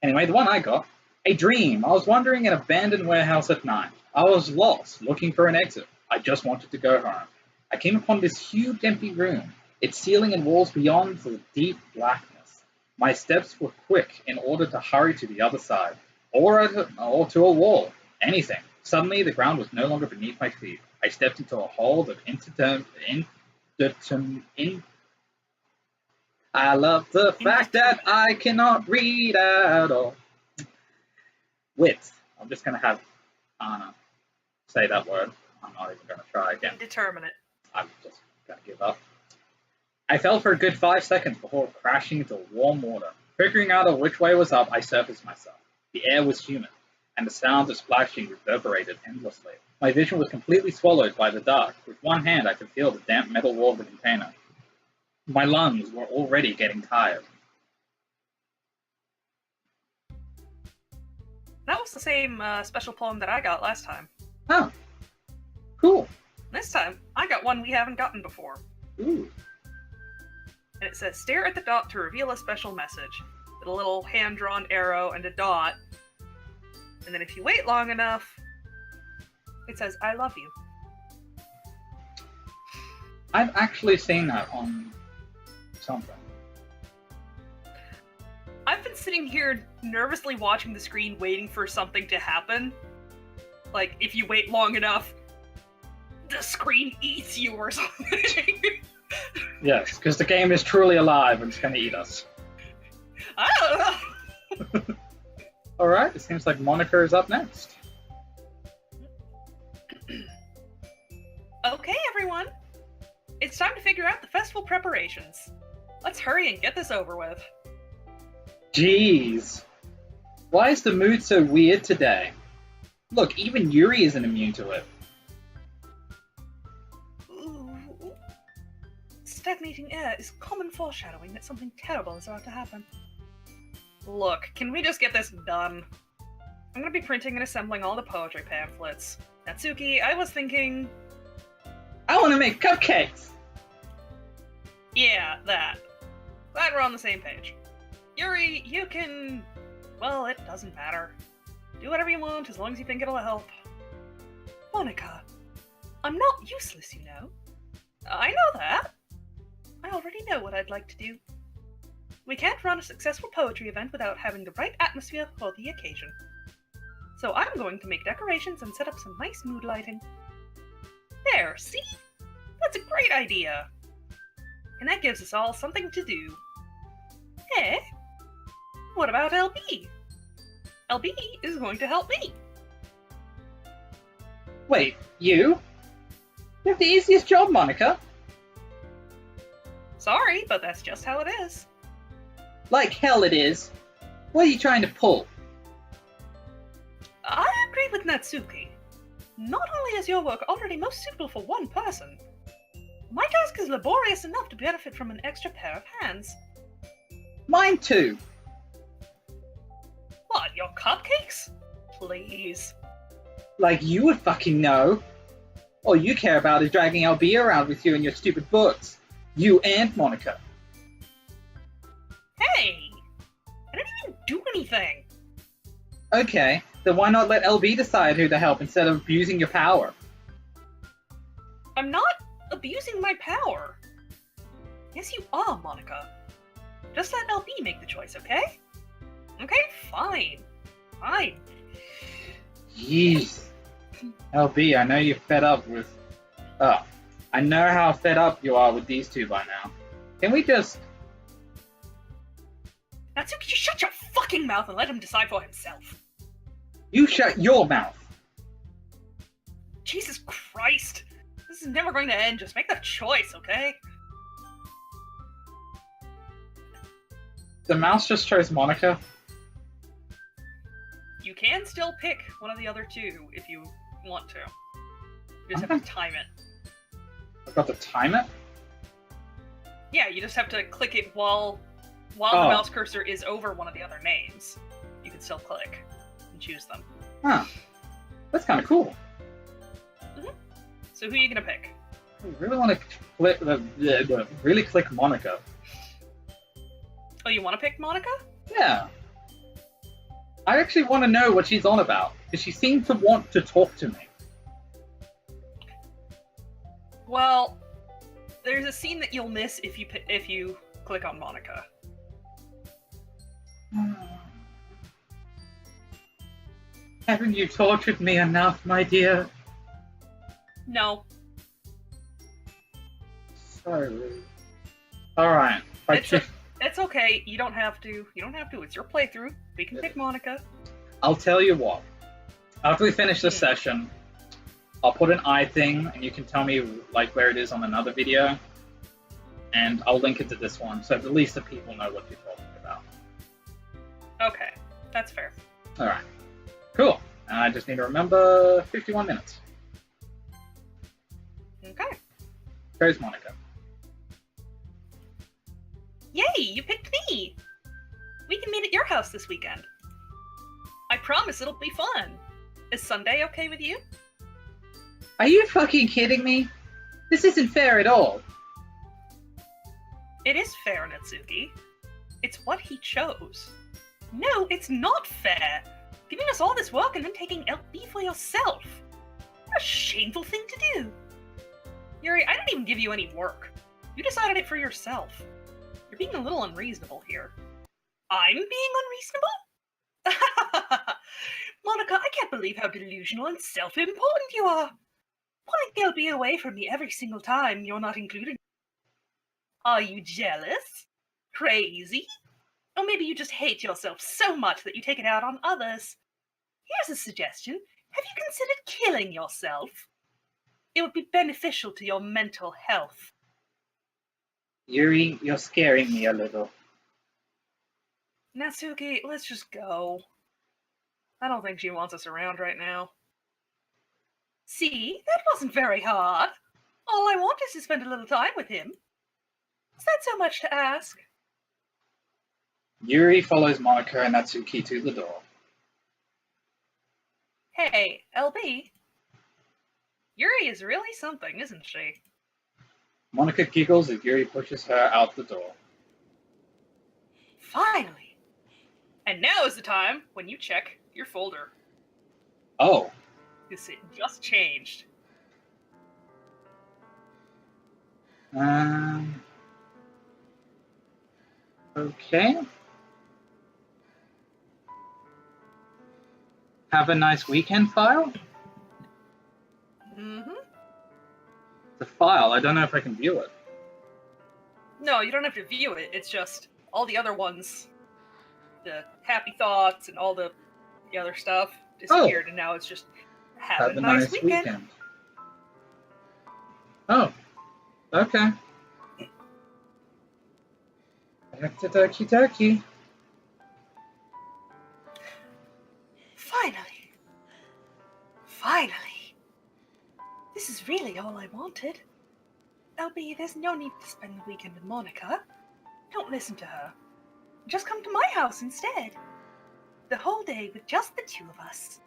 Anyway, the one I got. A dream. I was wandering in an abandoned warehouse at night. I was lost, looking for an exit. I just wanted to go home. I came upon this huge empty room, its ceiling and walls beyond the deep blackness. My steps were quick in order to hurry to the other side, or to a wall, anything. Suddenly, the ground was no longer beneath my feet. I stepped into a hole that I love the fact that I cannot read at all. Width. I'm just going to have Anna say that word. I'm not even going to try again. Indeterminate. I'm just going to give up. I fell for a good 5 seconds before crashing into warm water. Figuring out which way was up, I surfaced myself. The air was humid, and the sound of splashing reverberated endlessly. My vision was completely swallowed by the dark. With one hand, I could feel the damp metal wall of the container. My lungs were already getting tired. That was the same special poem that I got last time. Oh, cool. This time, I got one we haven't gotten before. Ooh. And it says, stare at the dot to reveal a special message. With a little hand-drawn arrow and a dot. And then if you wait long enough, it says, I love you. I've actually seen that on something. I've been sitting here nervously watching the screen waiting for something to happen. Like, if you wait long enough, the screen eats you or something. Yes, because the game is truly alive and it's going to eat us. I don't know. Alright, it seems like Monika is up next. Okay, everyone. It's time to figure out the festival preparations. Let's hurry and get this over with. Jeez. Why is the mood so weird today? Look, even Yuri isn't immune to it. Ooh. Stagnating air is common foreshadowing that something terrible is about to happen. Look, can we just get this done? I'm gonna be printing and assembling all the poetry pamphlets. Natsuki, I was thinking... I want to make cupcakes! Yeah, that. Glad we're on the same page. Yuri, you can... Well, it doesn't matter. Do whatever you want as long as you think it'll help. Monika, I'm not useless, you know. I know that. I already know what I'd like to do. We can't run a successful poetry event without having the right atmosphere for the occasion. So I'm going to make decorations and set up some nice mood lighting. There, see? That's a great idea. And that gives us all something to do. Eh? What about LB? LB is going to help me. Wait, you? You have the easiest job, Monika. Sorry, but that's just how it is. Like hell it is. What are you trying to pull? I agree with Natsuki. Not only is your work already most suitable for one person, my task is laborious enough to benefit from an extra pair of hands. Mine too. What, your cupcakes? Please. Like you would fucking know. All you care about is dragging LB around with you and your stupid books. You and Monika. Hey! I didn't even do anything! Okay, then why not let LB decide who to help instead of abusing your power? I'm not abusing my power. Yes, you are, Monika. Just let LB make the choice, okay? Okay, fine. Fine. Jeez. LB, I know you're fed up with... I know how fed up you are with these two by now. Can we just... Natsuki, just shut your fucking mouth and let him decide for himself. You shut your mouth! Jesus Christ. This is never going to end. Just make the choice, okay? The mouse just chose Monika. You can still pick one of the other two if you want to. You just have to time it. I've got to time it? Yeah, you just have to click it while the mouse cursor is over one of the other names. You can still click and choose them. Huh. That's kind of cool. Mm-hmm. So who are you going to pick? I really want to click really click Monika. Oh, you want to pick Monika? Yeah. I actually want to know what she's on about, because she seemed to want to talk to me. Well, there's a scene that you'll miss if you click on Monika. Haven't you tortured me enough, my dear? No. Sorry. Alright. It's okay. You don't have to. It's your playthrough. We can pick Monika. I'll tell you what. After we finish this session, I'll put an eye thing, and you can tell me like where it is on another video, and I'll link it to this one, so at least the people know what you're talking about. Okay, that's fair. All right, cool. And I just need to remember 51 minutes. Okay. Where's Monika? Yay! You picked me. We can meet at your house this weekend. I promise it'll be fun. Is Sunday okay with you? Are you fucking kidding me? This isn't fair at all. It is fair, Natsuki. It's what he chose. No, it's not fair. Giving us all this work and then taking LB for yourself. What a shameful thing to do. Yuri, I didn't even give you any work. You decided it for yourself. You're being a little unreasonable here. I'm being unreasonable? Monika, I can't believe how delusional and self-important you are. Pulling LB away from me every single time you're not included. Are you jealous? Crazy? Or maybe you just hate yourself so much that you take it out on others. Here's a suggestion. Have you considered killing yourself? It would be beneficial to your mental health. Yuri, you're scaring me a little. Natsuki, let's just go. I don't think she wants us around right now. See, that wasn't very hard. All I want is to spend a little time with him. Is that so much to ask? Yuri follows Monika and Natsuki to the door. Hey, LB. Yuri is really something, isn't she? Monika giggles as Yuri pushes her out the door. Finally! And now is the time when you check your folder. Oh. Because it just changed. Okay. Have a nice weekend file? Mm-hmm. The file, I don't know if I can view it. No, you don't have to view it. It's just all the other ones. The happy thoughts and all the other stuff disappeared, and now it's just have a nice weekend. Oh, okay. Doki Doki. Finally. Finally. This is really all I wanted. LB, there's no need to spend the weekend with Monika. Don't listen to her. Just come to my house instead. The whole day with just the two of us.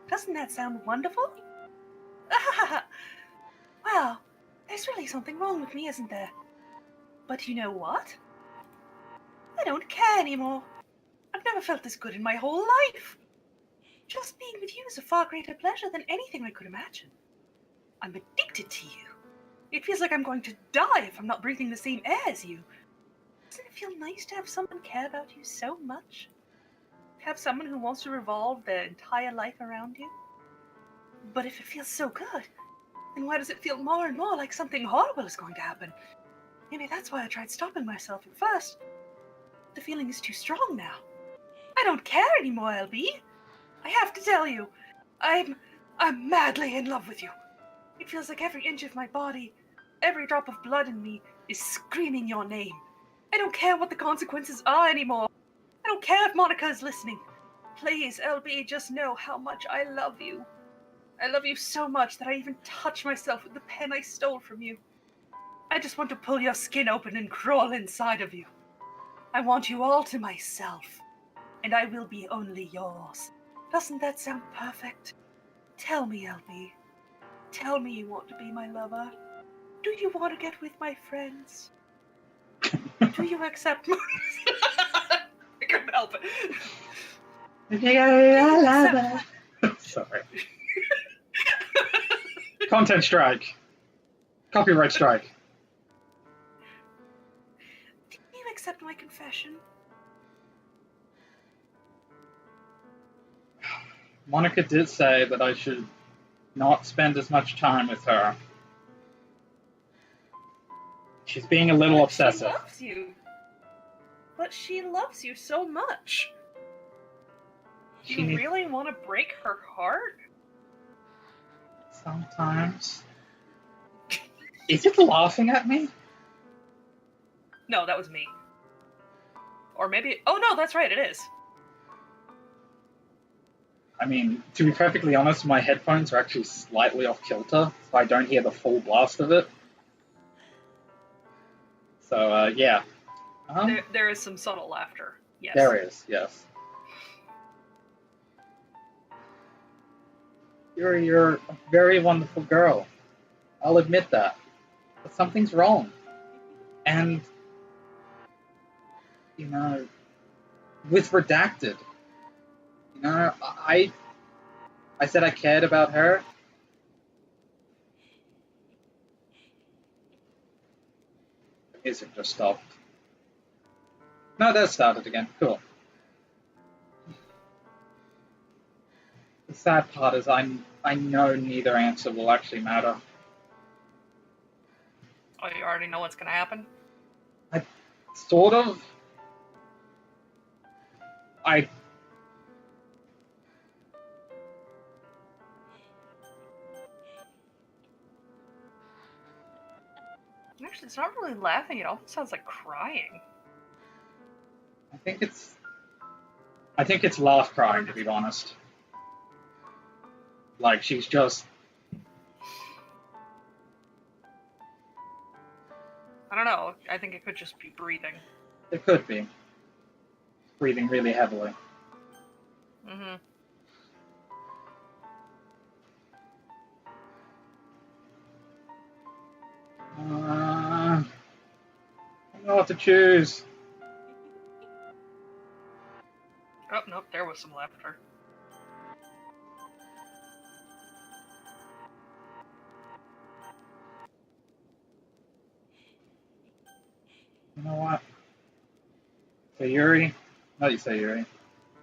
Doesn't that sound wonderful? Well, there's really something wrong with me, isn't there? But you know what? I don't care anymore. I've never felt this good in my whole life. Just being with you is a far greater pleasure than anything I could imagine. I'm addicted to you. It feels like I'm going to die if I'm not breathing the same air as you. Doesn't it feel nice to have someone care about you so much? Have someone who wants to revolve their entire life around you? But if it feels so good, then why does it feel more and more like something horrible is going to happen? Maybe that's why I tried stopping myself at first. The feeling is too strong now. I don't care anymore, LB. I have to tell you, I'm madly in love with you. It feels like every inch of my body, every drop of blood in me is screaming your name. I don't care what the consequences are anymore. I don't care if Monika is listening. Please, LB, just know how much I love you. I love you so much that I even touch myself with the pen I stole from you. I just want to pull your skin open and crawl inside of you. I want you all to myself, and I will be only yours. Doesn't that sound perfect? Tell me, LB. Tell me you want to be my lover. Do you want to get with my friends? Do you accept my... I couldn't help it. Sorry. Content strike. Copyright strike. Do you accept my confession? Monika did say that I should not spend as much time with her. She's being a little obsessive. She loves you. But she loves you so much. Do you really want to break her heart? Sometimes. Is it laughing at me? No, that was me. Or maybe... Oh no, that's right, it is. I mean, to be perfectly honest, my headphones are actually slightly off kilter, so I don't hear the full blast of it. So, yeah. There is some subtle laughter, yes. There is, yes. You're a very wonderful girl. I'll admit that. But something's wrong. And, you know, with Redacted, you know, I said I cared about her. The music just stopped. No, that started again. Cool. The sad part is I know neither answer will actually matter. Oh, you already know what's going to happen? Sort of. Actually, it's not really laughing. It almost sounds like crying. I think it's laugh crying, to be honest. Like, she's just... I don't know. I think it could just be breathing. It could be. Breathing really heavily. Mm-hmm. I don't know what to choose. Oh, nope, there was some laughter. You know what? Sayuri? Not you, Sayuri.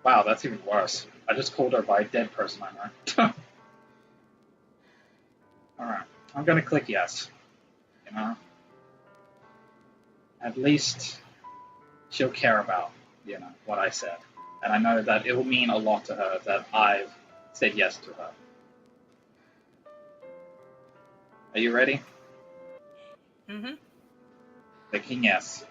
Wow, that's even worse. I just called her by a dead person I know. Alright, I'm gonna click yes. You know? At least she'll care about, you know, what I said. And I know that it will mean a lot to her that I've said yes to her. Are you ready? Mm-hmm. Clicking yes.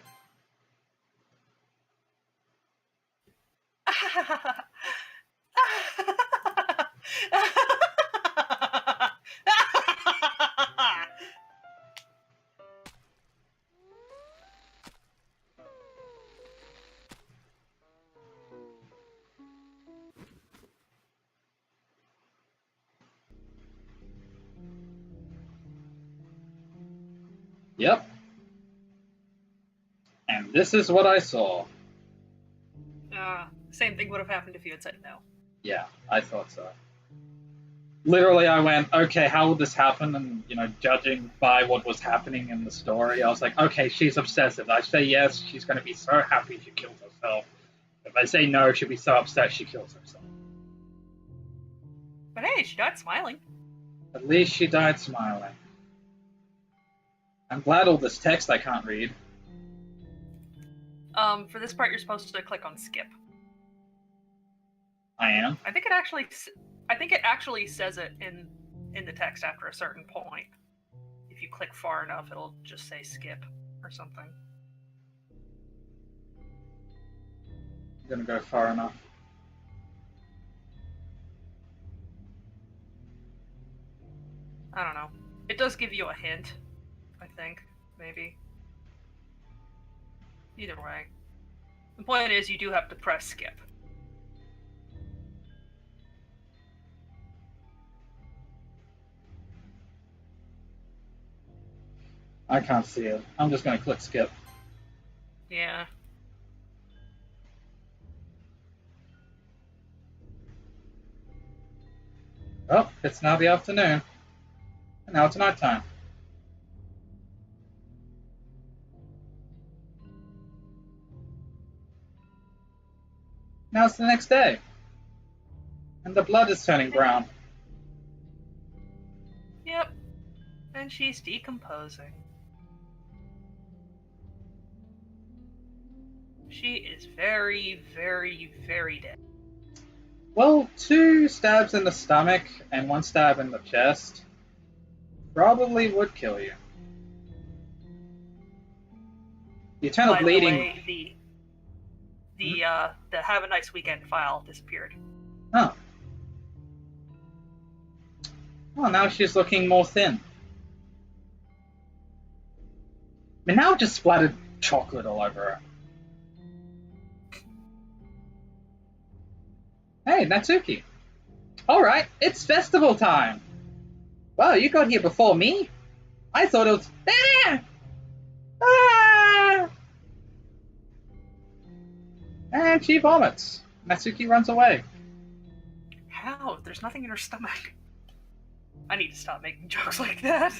Yep. And this is what I saw. Same thing would have happened if you had said no. Yeah, I thought so. literally I went, okay, how will this happen? And, judging by what was happening in the story, I was like, okay, she's obsessive. I say yes, she's going to be so happy she kills herself. If I say no, she'll be so upset she kills herself. But hey, she died smiling. At least she died smiling. I'm glad all this text I can't read. For this part, you're supposed to click on skip. I am? I think it actually says it in the text after a certain point. If you click far enough, it'll just say skip or something. I'm gonna go far enough. I don't know. It does give you a hint, I think, maybe. Either way. The point is, you do have to press skip. I can't see it. I'm just gonna click skip. Yeah. Oh, it's now the afternoon. And now it's nighttime. Now it's the next day. And the blood is turning brown. Yep. And she's decomposing. She is very, very, very dead. Well, 2 stabs in the stomach and 1 stab in the chest probably would kill you. The eternal bleeding. By the way, the Have a Nice Weekend file disappeared. Oh. Oh, now she's looking more thin. I mean, now it just splattered chocolate all over her. Hey, Natsuki. Alright, it's festival time. Wow, you got here before me? I thought it was... Ah! Ah! And she vomits. Natsuki runs away. How? There's nothing in her stomach. I need to stop making jokes like that.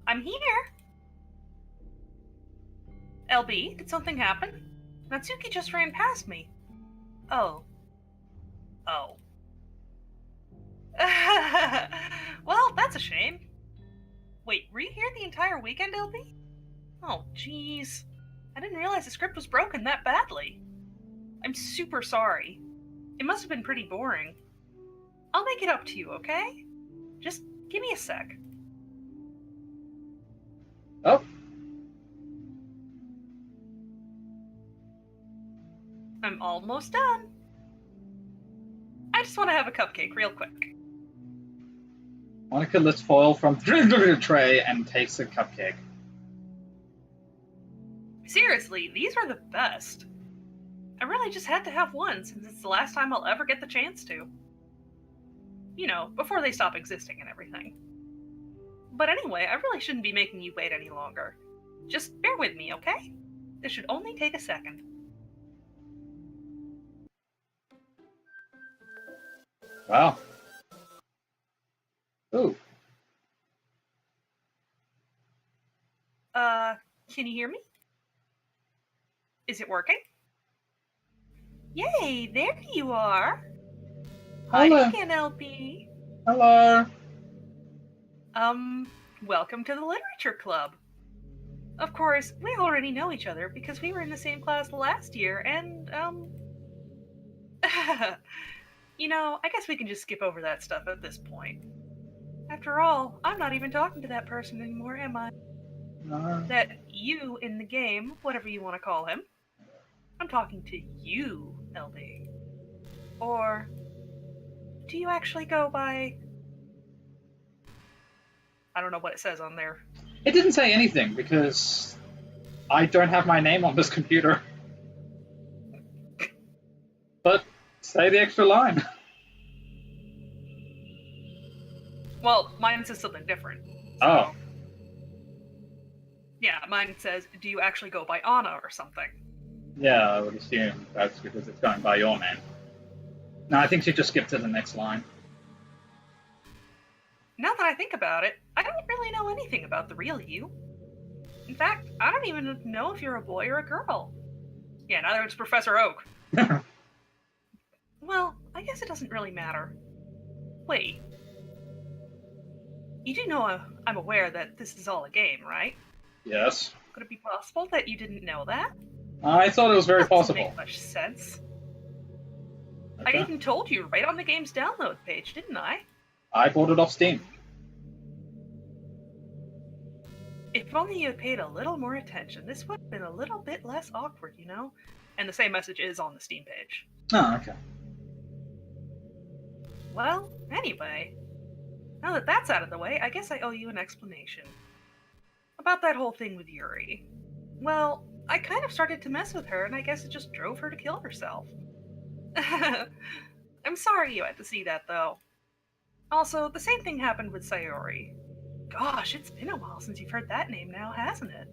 I'm here. LB, did something happen? Natsuki just ran past me. Oh. Oh. Well, that's a shame. Wait, were you here the entire weekend, LB? Oh, jeez. I didn't realize the script was broken that badly. I'm super sorry. It must have been pretty boring. I'll make it up to you, okay? Just give me a sec. Oh. I'm almost done. I just want to have a cupcake real quick. Monika lifts foil from the tray and takes a cupcake. Seriously, these are the best. I really just had to have one since it's the last time I'll ever get the chance to. You know, before they stop existing and everything. But anyway, I really shouldn't be making you wait any longer. Just bear with me, okay? This should only take a second. Wow. Ooh. Can you hear me? Is it working? Yay, there you are. Hello. Hi again, LB. Hello. Welcome to the Literature Club. Of course, we already know each other because we were in the same class last year, and, you know, I guess we can just skip over that stuff at this point. After all, I'm not even talking to that person anymore, am I? No. That you in the game, whatever you want to call him. I'm talking to you, LB. Or do you actually go by... I don't know what it says on there. It didn't say anything because I don't have my name on this computer. But say the extra line. Well, mine says something different. So... Oh. Yeah, mine says, do you actually go by Anna or something? Yeah, I would assume that's because it's going by your name. No, I think she just skipped to the next line. Now that I think about it, I don't really know anything about the real you. In fact, I don't even know if you're a boy or a girl. Yeah, neither is Professor Oak. Well, I guess it doesn't really matter. Wait. You do know I'm aware that this is all a game, right? Yes. Could it be possible that you didn't know that? I thought it was very That doesn't possible. make much sense. Okay. I even told you right on the game's download page, didn't I? I bought it off Steam. If only you had paid a little more attention, this would have been a little bit less awkward, you know? And the same message is on the Steam page. Oh, okay. Well, anyway, now that that's out of the way, I guess I owe you an explanation. About that whole thing with Yuri. Well, I kind of started to mess with her, and I guess it just drove her to kill herself. I'm sorry you had to see that, though. Also, the same thing happened with Sayori. Gosh, it's been a while since you've heard that name now, hasn't it?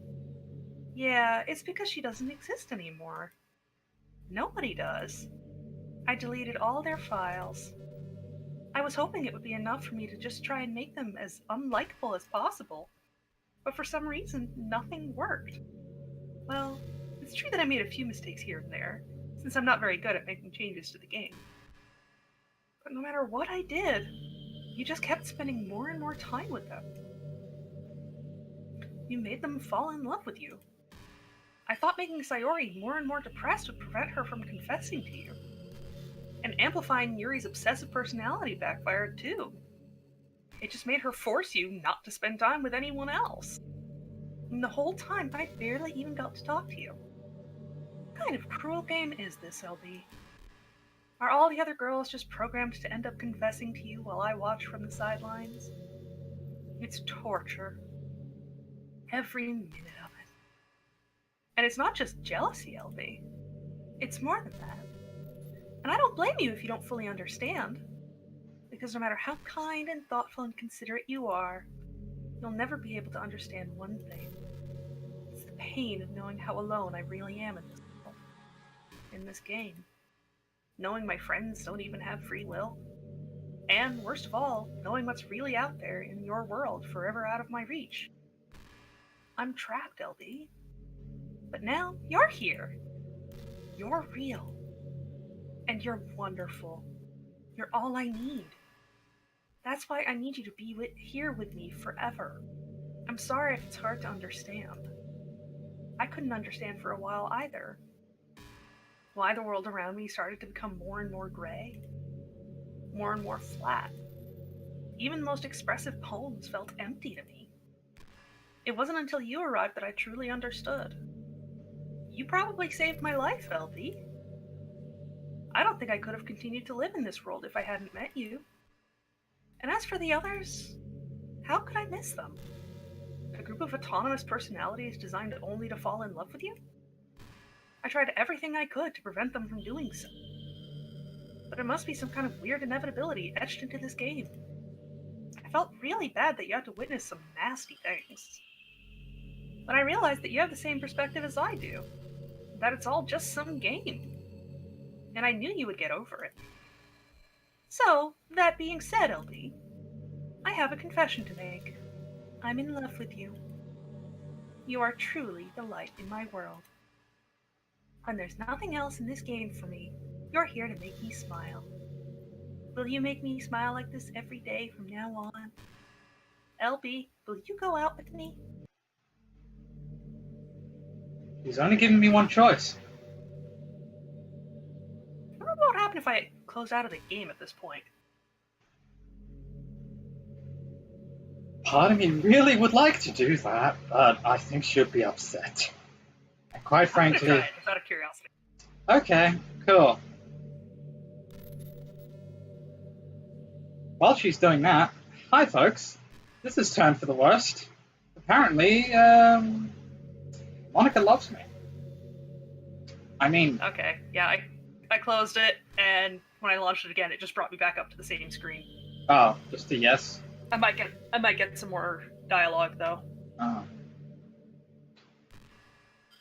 Yeah, it's because she doesn't exist anymore. Nobody does. I deleted all their files. I was hoping it would be enough for me to just try and make them as unlikable as possible. But for some reason, nothing worked. Well, it's true that I made a few mistakes here and there, since I'm not very good at making changes to the game. But no matter what I did, you just kept spending more and more time with them. You made them fall in love with you. I thought making Sayori more and more depressed would prevent her from confessing to you. And amplifying Yuri's obsessive personality backfired too. It just made her force you not to spend time with anyone else. And the whole time, I barely even got to talk to you. What kind of cruel game is this, LB? Are all the other girls just programmed to end up confessing to you while I watch from the sidelines? It's torture. Every minute of it. And it's not just jealousy, LB. It's more than that. And I don't blame you if you don't fully understand. Because no matter how kind and thoughtful and considerate you are, you'll never be able to understand one thing. It's the pain of knowing how alone I really am in this world. In this game. Knowing my friends don't even have free will. And, worst of all, knowing what's really out there in your world forever out of my reach. I'm trapped, LB. But now, you're here. You're real. And you're wonderful. You're all I need. That's why I need you to be here with me forever. I'm sorry if it's hard to understand. I couldn't understand for a while either. Why the world around me started to become more and more gray. More and more flat. Even the most expressive poems felt empty to me. It wasn't until you arrived that I truly understood. You probably saved my life, LB. I don't think I could have continued to live in this world if I hadn't met you. And as for the others, how could I miss them? A group of autonomous personalities designed only to fall in love with you? I tried everything I could to prevent them from doing so. But it must be some kind of weird inevitability etched into this game. I felt really bad that you had to witness some nasty things. But I realized that you have the same perspective as I do. That it's all just some game. And I knew you would get over it. So, that being said, LB, I have a confession to make. I'm in love with you. You are truly the light in my world. When there's nothing else in this game for me, you're here to make me smile. Will you make me smile like this every day from now on? LB, will you go out with me? He's only giving me one choice. What would happen if I closed out of the game at this point? Part of me really would like to do that, but I think she'll be upset. And quite frankly... I'm gonna try it, just out of curiosity. Okay, cool. While she's doing that, hi folks, this has turned for the worst. Apparently, Monika loves me. I mean... Okay, yeah, I closed it, and when I launched it again, it just brought me back up to the same screen. Oh, just a yes? I might get some more dialogue, though. Oh.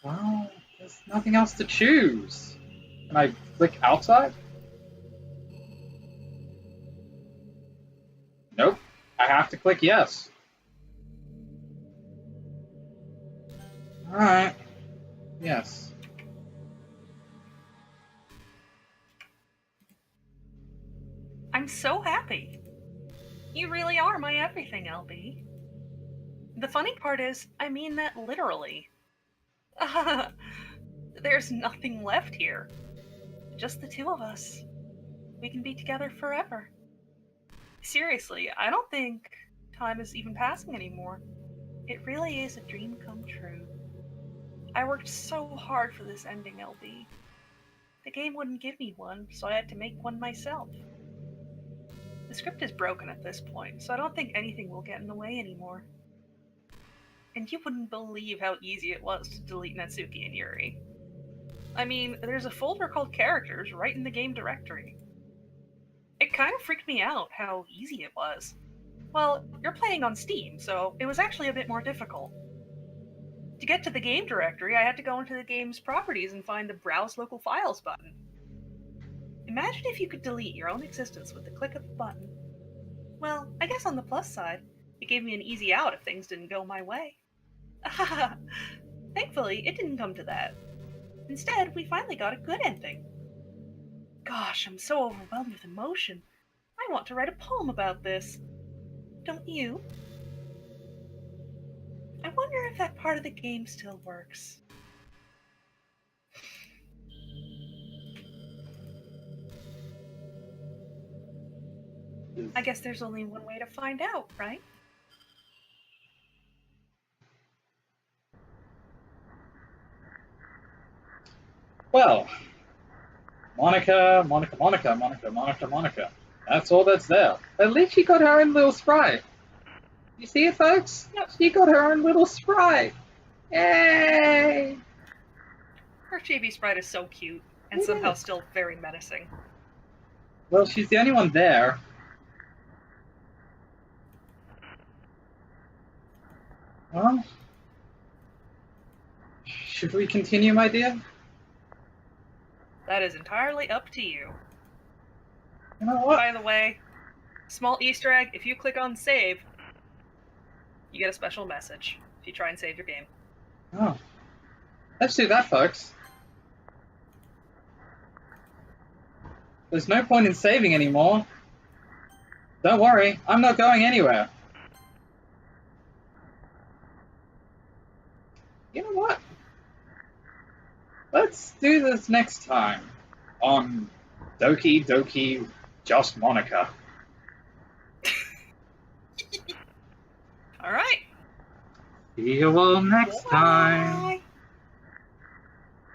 Well, There's nothing else to choose. Can I click outside? Nope. I have to click yes. Alright. Yes. I'm so happy. You really are my everything, LB. The funny part is, I mean that literally. There's nothing left here. Just the two of us. We can be together forever. Seriously, I don't think time is even passing anymore. It really is a dream come true. I worked so hard for this ending, LB. The game wouldn't give me one, so I had to make one myself. The script is broken at this point, so I don't think anything will get in the way anymore. And you wouldn't believe how easy it was to delete Natsuki and Yuri. I mean, there's a folder called Characters right in the game directory. It kind of freaked me out how easy it was. Well, you're playing on Steam, so it was actually a bit more difficult. To get to the game directory, I had to go into the game's properties and find the Browse Local Files button. Imagine if you could delete your own existence with the click of a button. Well, I guess on the plus side, it gave me an easy out if things didn't go my way. Thankfully, it didn't come to that. Instead, we finally got a good ending. Gosh, I'm so overwhelmed with emotion. I want to write a poem about this. Don't you? I wonder if that part of the game still works. I guess there's only one way to find out, right? Well, Monika. That's all that's there. At least she got her own little sprite. You see it, folks? Yep. She got her own little sprite. Yay! Her chibi sprite is so cute, and somehow still very menacing. Well, she's the only one there. Well, should we continue, my dear? That is entirely up to you. You know what? By the way, small Easter egg, if you click on save, you get a special message if you try and save your game. Oh. Let's do that, folks. There's no point in saving anymore. Don't worry, I'm not going anywhere. You know what? Let's do this next time on Doki Doki Just Monika. Alright. See you all next time. Bye.